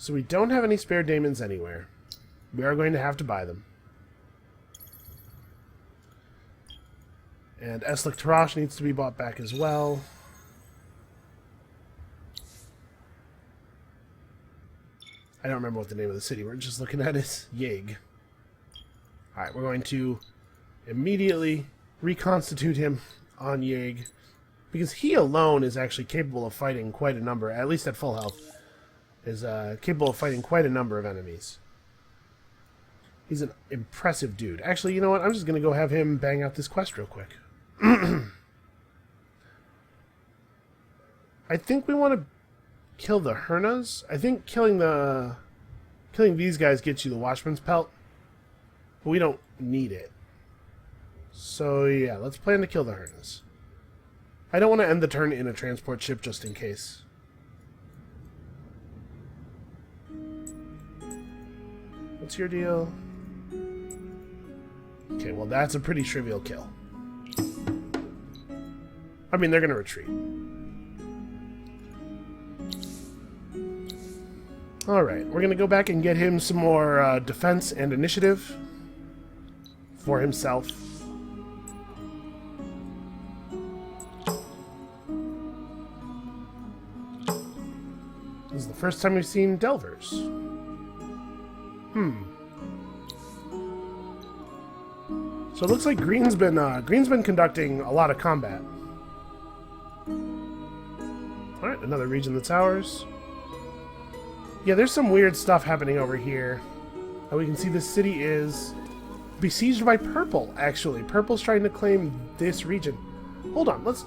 So we don't have any spare daemons anywhere. We are going to have to buy them. And Eslik Tarash needs to be bought back as well. I don't remember what the name of the city we're just looking at is. Yig. Alright, we're going to immediately reconstitute him on Yig. Because he alone is actually capable of fighting quite a number, at least at full health. Is capable of fighting quite a number of enemies. He's an impressive dude. Actually, you know what? I'm just going to go have him bang out this quest real quick. I think we want to kill the Hernas. I think killing these guys gets you the Watchman's Pelt. But we don't need it. So yeah, let's plan to kill the Hernas. I don't want to end the turn in a transport ship just in case. What's your deal? Okay, well that's a pretty trivial kill. I mean, they're going to retreat. Alright, we're going to go back and get him some more defense and initiative for himself. This is the first time we've seen Delvers. So it looks like Green's been conducting a lot of combat. Alright, another region that's ours. Yeah, there's some weird stuff happening over here. We can see this city is besieged by Purple, actually. Purple's trying to claim this region. Hold on, let's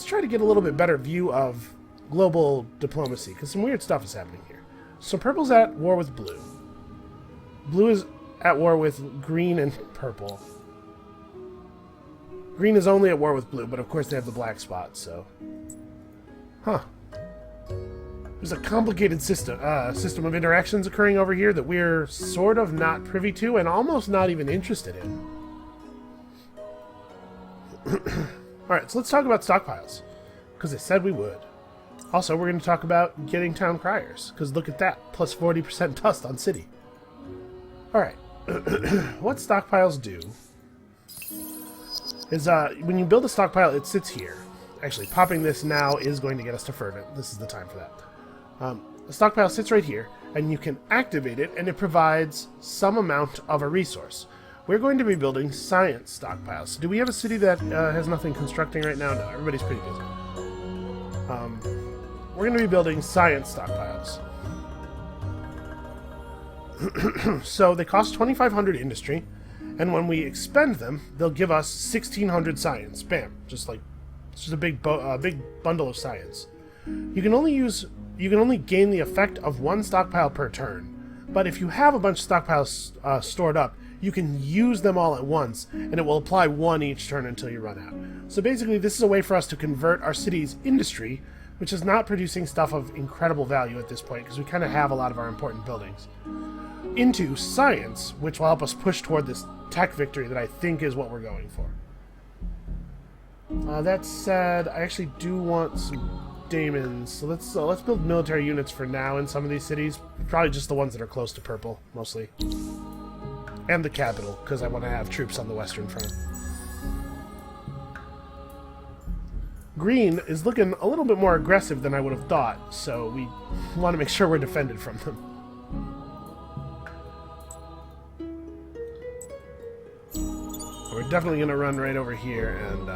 try to get a little bit better view of global diplomacy, because some weird stuff is happening here. So Purple's at war with Blue. Blue is at war with Green and Purple. Green is only at war with Blue, but of course they have the black spot, so... Huh. There's a complicated system of interactions occurring over here that we're sort of not privy to and almost not even interested in. Alright, so let's talk about stockpiles, because I said we would. Also, we're going to talk about getting town criers, because look at that, plus 40% dust on city. Alright, what stockpiles do is when you build a stockpile, it sits here. Actually, popping this now is going to get us to Fervent. This is the time for that. The stockpile sits right here, and you can activate it, and it provides some amount of a resource. We're going to be building science stockpiles. Do we have a city that has nothing constructing right now? No, everybody's pretty busy. We're going to be building science stockpiles. So they cost 2,500 industry, and when we expend them, they'll give us 1,600 science. Bam! Just like it's just a big bundle of science. You can only gain the effect of one stockpile per turn, but if you have a bunch of stockpiles stored up, you can use them all at once, and it will apply one each turn until you run out. So basically, this is a way for us to convert our city's industry, which is not producing stuff of incredible value at this point, because we kind of have a lot of our important buildings, into science, which will help us push toward this tech victory that I think is what we're going for. That said, I actually do want some daemons, so let's build military units for now in some of these cities. Probably just the ones that are close to Purple, mostly. And the capital, because I want to have troops on the western front. Green is looking a little bit more aggressive than I would have thought, so we want to make sure we're defended from them. We're definitely going to run right over here and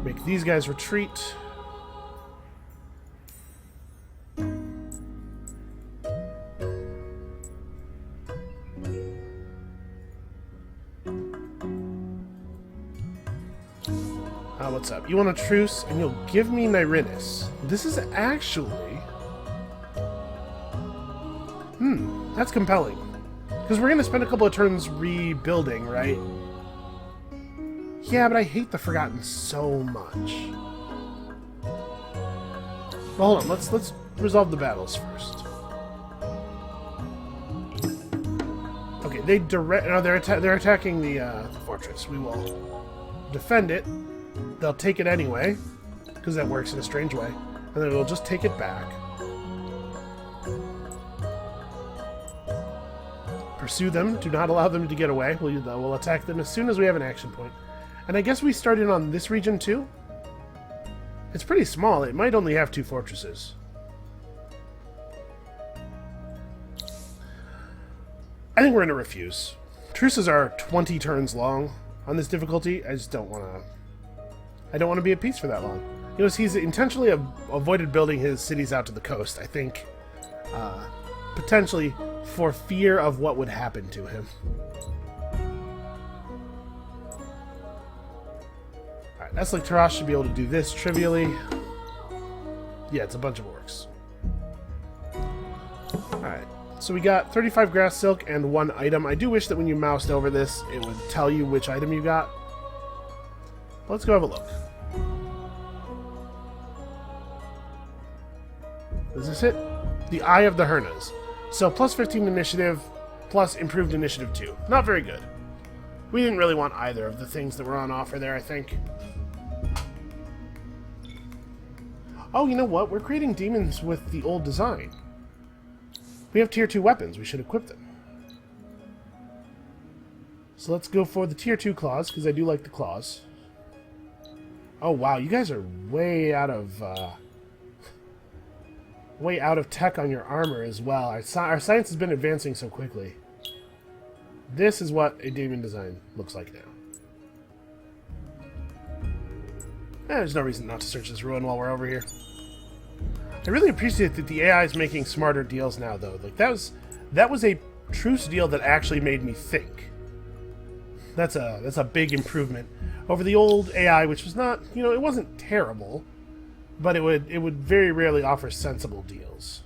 make these guys retreat. What's up? You want a truce, and you'll give me Nyrinus. This is actually... that's compelling. Because we're going to spend a couple of turns rebuilding, right? Yeah, but I hate the Forgotten so much. Well, hold on. Let's resolve the battles first. Okay, they're attacking the fortress. We will defend it. They'll take it anyway, because that works in a strange way, and then we'll just take it back. Pursue them. Do not allow them to get away. We'll attack them as soon as we have an action point. And I guess we start in on this region too? It's pretty small. It might only have 2 fortresses. I think we're going to refuse. Truces are 20 turns long on this difficulty. I just don't want to... I don't want to be at peace for that long. You know, he's intentionally avoided building his cities out to the coast, I think. Potentially for fear of what would happen to him. Alright, that's like Tarash should be able to do this trivially. Yeah, it's a bunch of orcs. Alright, so we got 35 grass silk and 1 item. I do wish that when you moused over this, it would tell you which item you got. Let's go have a look. Is this it? The Eye of the Hernas. So plus 15 initiative, plus improved initiative 2. Not very good. We didn't really want either of the things that were on offer there, I think. Oh, you know what? We're creating demons with the old design. We have tier 2 weapons. We should equip them. So let's go for the tier 2 claws, because I do like the claws. Oh wow, you guys are way out of tech on your armor as well. Our science has been advancing so quickly. This is what a demon design looks like now. There's no reason not to search this ruin while we're over here. I really appreciate that the AI is making smarter deals now, though. Like that was a truce deal that actually made me think. That's a big improvement over the old AI, which was not, it wasn't terrible, but it would very rarely offer sensible deals.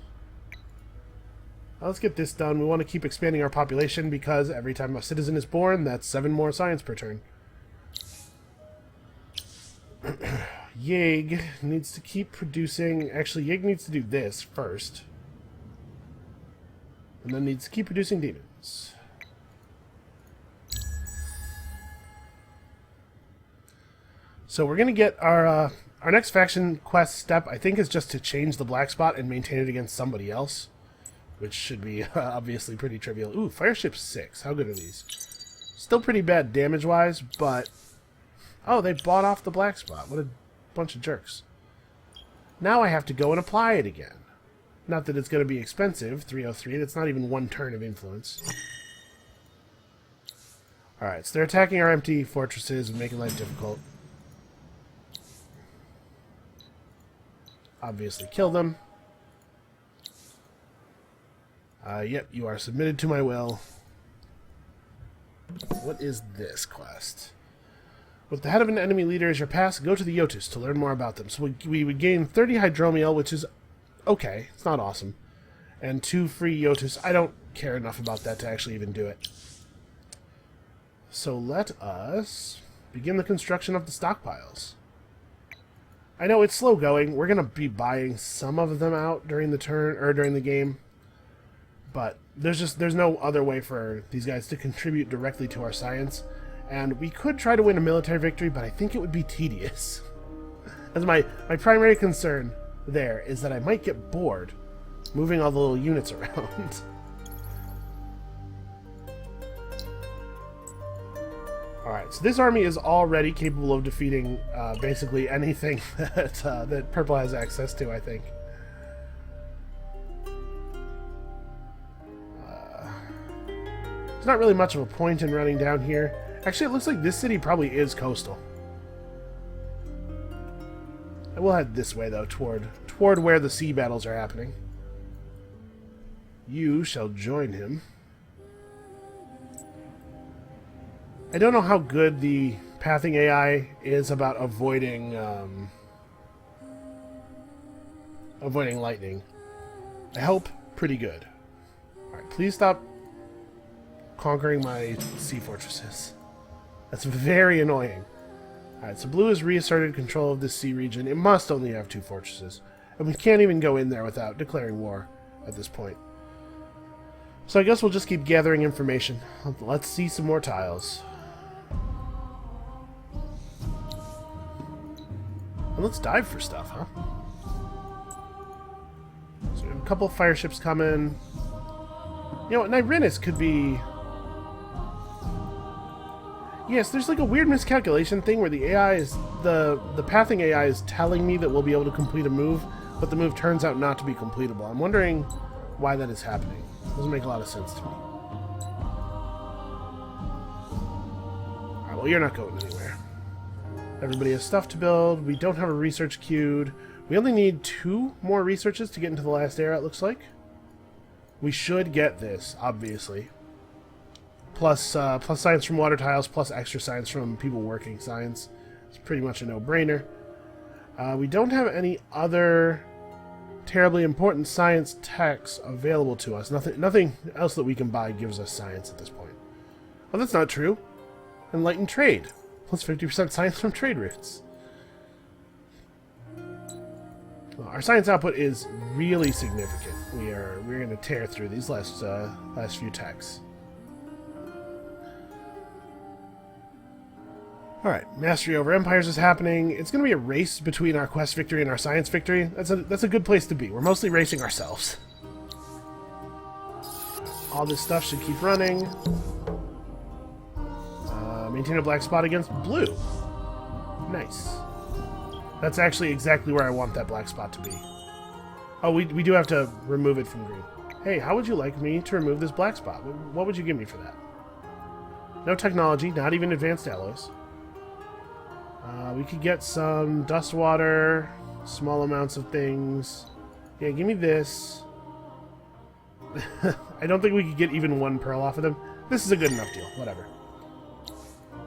Now let's get this done. We want to keep expanding our population because every time a citizen is born, that's 7 more science per turn. Yig needs to keep producing... Actually, Yig needs to do this first. And then needs to keep producing demons. So we're going to get our next faction quest step, I think, is just to change the black spot and maintain it against somebody else. Which should be obviously pretty trivial. Ooh, Fireship 6. How good are these? Still pretty bad damage-wise, but... Oh, they bought off the black spot. What a bunch of jerks. Now I have to go and apply it again. Not that it's going to be expensive, 303. That's not even 1 turn of influence. Alright, so they're attacking our empty fortresses and making life difficult. Obviously kill them. Yep, you are submitted to my will. What is this quest? With the head of an enemy leader as your pass, go to the Yotus to learn more about them. So we would gain 30 hydromiel, which is okay. It's not awesome. And 2 free Yotus. I don't care enough about that to actually even do it. So let us begin the construction of the stockpiles. I know it's slow going. We're going to be buying some of them out during the turn or during the game. But there's no other way for these guys to contribute directly to our science. And we could try to win a military victory, but I think it would be tedious. As my primary concern there is that I might get bored moving all the little units around. Alright, so this army is already capable of defeating basically anything that Purple has access to, I think. There's not really much of a point in running down here. Actually, it looks like this city probably is coastal. I will head this way, though, toward where the sea battles are happening. You shall join him. I don't know how good the pathing AI is about avoiding lightning. I hope pretty good. Alright, please stop conquering my sea fortresses. That's very annoying. Alright, so Blue has reasserted control of this sea region. It must only have 2 fortresses. And we can't even go in there without declaring war at this point. So I guess we'll just keep gathering information. Let's see some more tiles. And let's dive for stuff, huh? So we have a couple of fire ships coming. You know, Nyrinus could be... Yes, there's like a weird miscalculation thing where the AI is... The pathing AI is telling me that we'll be able to complete a move, but the move turns out not to be completable. I'm wondering why that is happening. Doesn't make a lot of sense to me. Alright, well, you're not going anywhere. Everybody has stuff to build. We don't have a research queued. We only need 2 more researches to get into the last era, it looks like. We should get this, obviously. Plus science from water tiles, plus extra science from people working science. It's pretty much a no-brainer. We don't have any other terribly important science techs available to us. Nothing else that we can buy gives us science at this point. Well, that's not true. Enlightened trade. Plus 50% science from trade routes. Well, our science output is really significant. We're going to tear through these last few techs. Alright, Mastery over Empires is happening. It's going to be a race between our quest victory and our science victory. That's a good place to be. We're mostly racing ourselves. All this stuff should keep running. Maintain a black spot against blue. Nice. That's actually exactly where I want that black spot to be. Oh, we do have to remove it from green. Hey, how would you like me to remove this black spot? What would you give me for that? No technology, not even advanced alloys. We could get some dust water, small amounts of things. Yeah, give me this. I don't think we could get even one pearl off of them. This is a good enough deal. Whatever.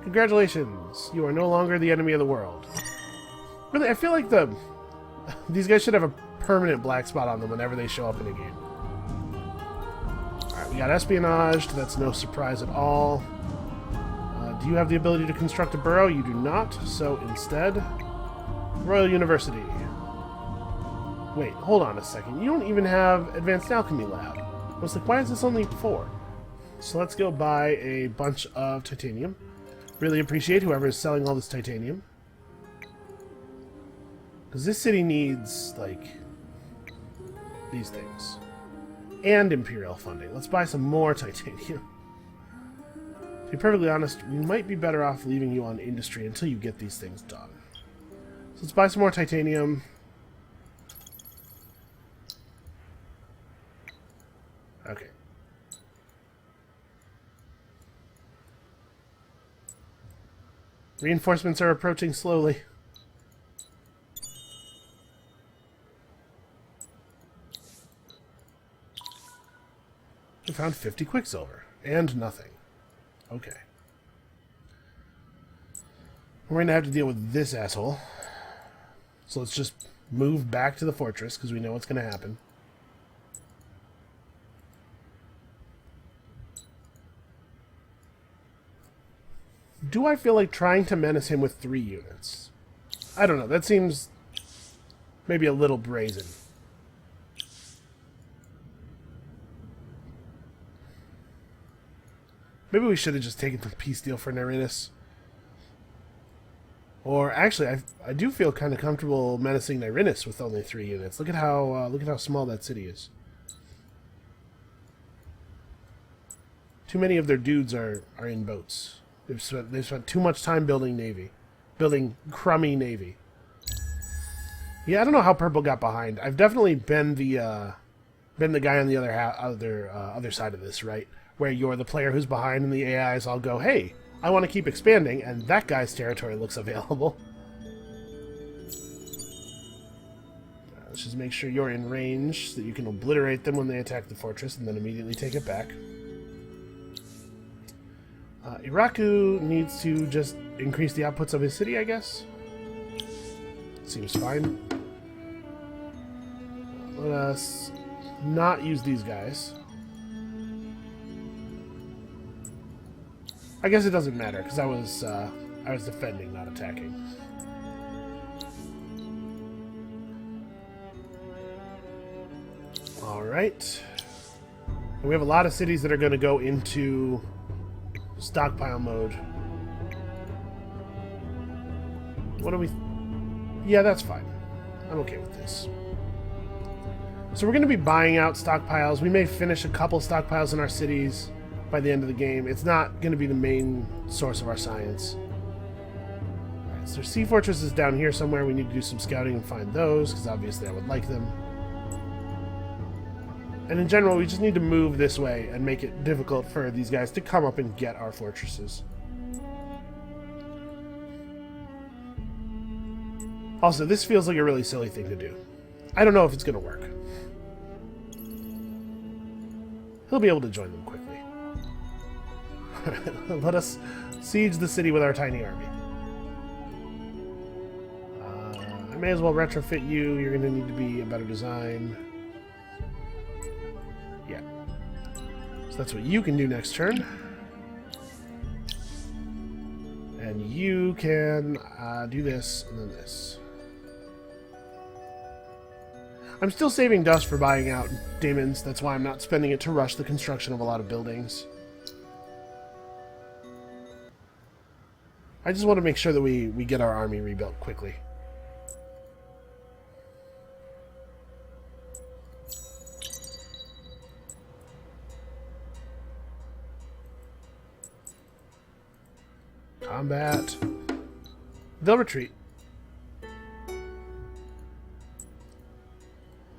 Congratulations. You are no longer the enemy of the world. Really, I feel like these guys should have a permanent black spot on them whenever they show up in a game. Alright, we got espionage. That's no surprise at all. Do you have the ability to construct a burrow? You do not. So instead, Royal University. Wait, hold on a second. You don't even have Advanced Alchemy Lab. I was like, why is this only 4? So let's go buy a bunch of titanium. Really appreciate whoever is selling all this titanium. Because this city needs, like, these things. And Imperial funding. Let's buy some more titanium. To be perfectly honest, we might be better off leaving you on industry until you get these things done. So let's buy some more titanium. Okay. Reinforcements are approaching slowly. We found 50 quicksilver. And nothing. Okay. We're going to have to deal with this asshole. So let's just move back to the fortress, because we know what's going to happen. Do I feel like trying to menace him with 3 units? I don't know. That seems maybe a little brazen. Maybe we should have just taken the peace deal for Nerinus. Or actually, I do feel kind of comfortable menacing Nerinus with only 3 units. Look at how small that city is. Too many of their dudes are in boats. They've spent too much time building crummy navy. Yeah, I don't know how purple got behind. I've definitely been the guy on the other side of this, right? Where you're the player who's behind, and the AIs all go, "Hey, I want to keep expanding," and that guy's territory looks available. Let's just make sure you're in range so that you can obliterate them when they attack the fortress, and then immediately take it back. Iraku needs to just increase the outputs of his city, I guess. Seems fine. Let us not use these guys. I guess it doesn't matter, because I was defending, not attacking. Alright. We have a lot of cities that are going to go into stockpile mode. What do we... Yeah, that's fine. I'm okay with this. So we're going to be buying out stockpiles. We may finish a couple stockpiles in our cities by the end of the game. It's not going to be the main source of our science. Alright, so sea fortress is down here somewhere. We need to do some scouting and find those, because obviously I would like them. And in general, we just need to move this way and make it difficult for these guys to come up and get our fortresses. Also, this feels like a really silly thing to do. I don't know if it's going to work. He'll be able to join them quickly. Let us siege the city with our tiny army. I may as well retrofit you. You're going to need to be a better design. Yeah. So that's what you can do next turn. And you can do this and then this. I'm still saving dust for buying out demons. That's why I'm not spending it to rush the construction of a lot of buildings. I just want to make sure that we get our army rebuilt quickly. Combat. They'll retreat.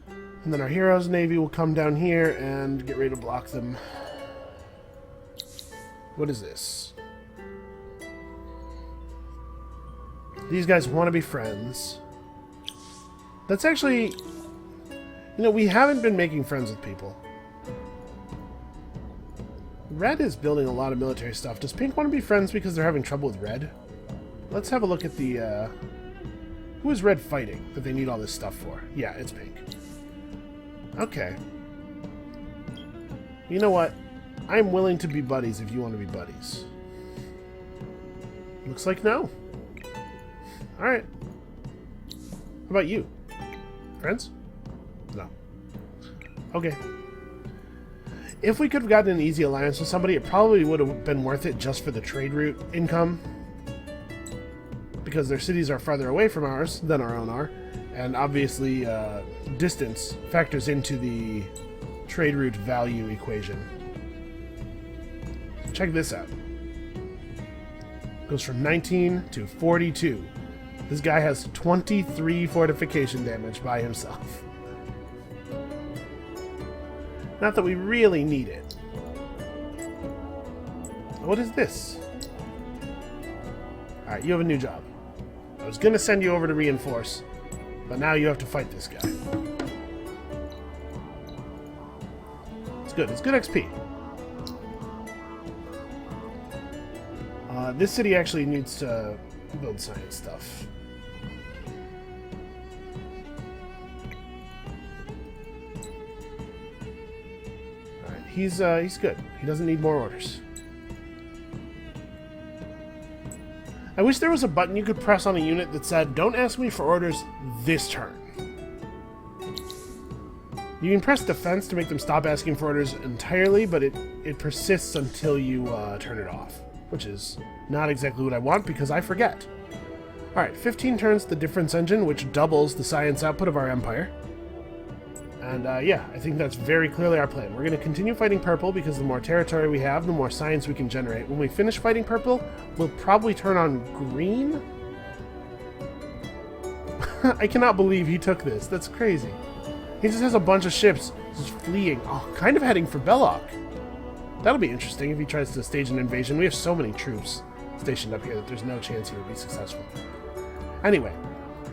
And then our heroes' navy will come down here and get ready to block them. What is this? These guys want to be friends. That's actually... You know, we haven't been making friends with people. Red is building a lot of military stuff. Does Pink want to be friends because they're having trouble with Red? Let's have a look at the... Who is Red fighting that they need all this stuff for? Yeah, it's Pink. Okay. You know what? I'm willing to be buddies if you want to be buddies. Looks like no. Alright. How about you? Friends? No. Okay. If we could have gotten an easy alliance with somebody, it probably would have been worth it just for the trade route income. Because their cities are farther away from ours than our own are. And obviously, distance factors into the trade route value equation. Check this out. Goes from 19 to 42. This guy has 23 fortification damage by himself. Not that we really need it. What is this? Alright, you have a new job. I was gonna send you over to reinforce, but now you have to fight this guy. It's good. It's good XP. This city actually needs to build science stuff. Alright, he's good. He doesn't need more orders. I wish there was a button you could press on a unit that said, "Don't ask me for orders this turn." You can press defense to make them stop asking for orders entirely, but it persists until you turn it off, which is not exactly what I want because I forget. Alright, 15 turns the difference engine, which doubles the science output of our empire. And yeah, I think that's very clearly our plan. We're going to continue fighting purple because the more territory we have, the more science we can generate. When we finish fighting purple, we'll probably turn on green? I cannot believe he took this. That's crazy. He just has a bunch of ships just fleeing. Oh, kind of heading for Belloc. That'll be interesting if he tries to stage an invasion. We have so many troops stationed up here that there's no chance he would be successful. Anyway,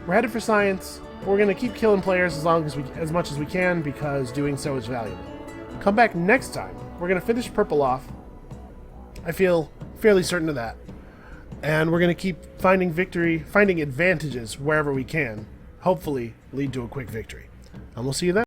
we're headed for science. We're going to keep killing players as much as we can because doing so is valuable. Come back next time. We're going to finish purple off. I feel fairly certain of that. And we're going to keep finding advantages wherever we can. Hopefully lead to a quick victory. And we'll see you then.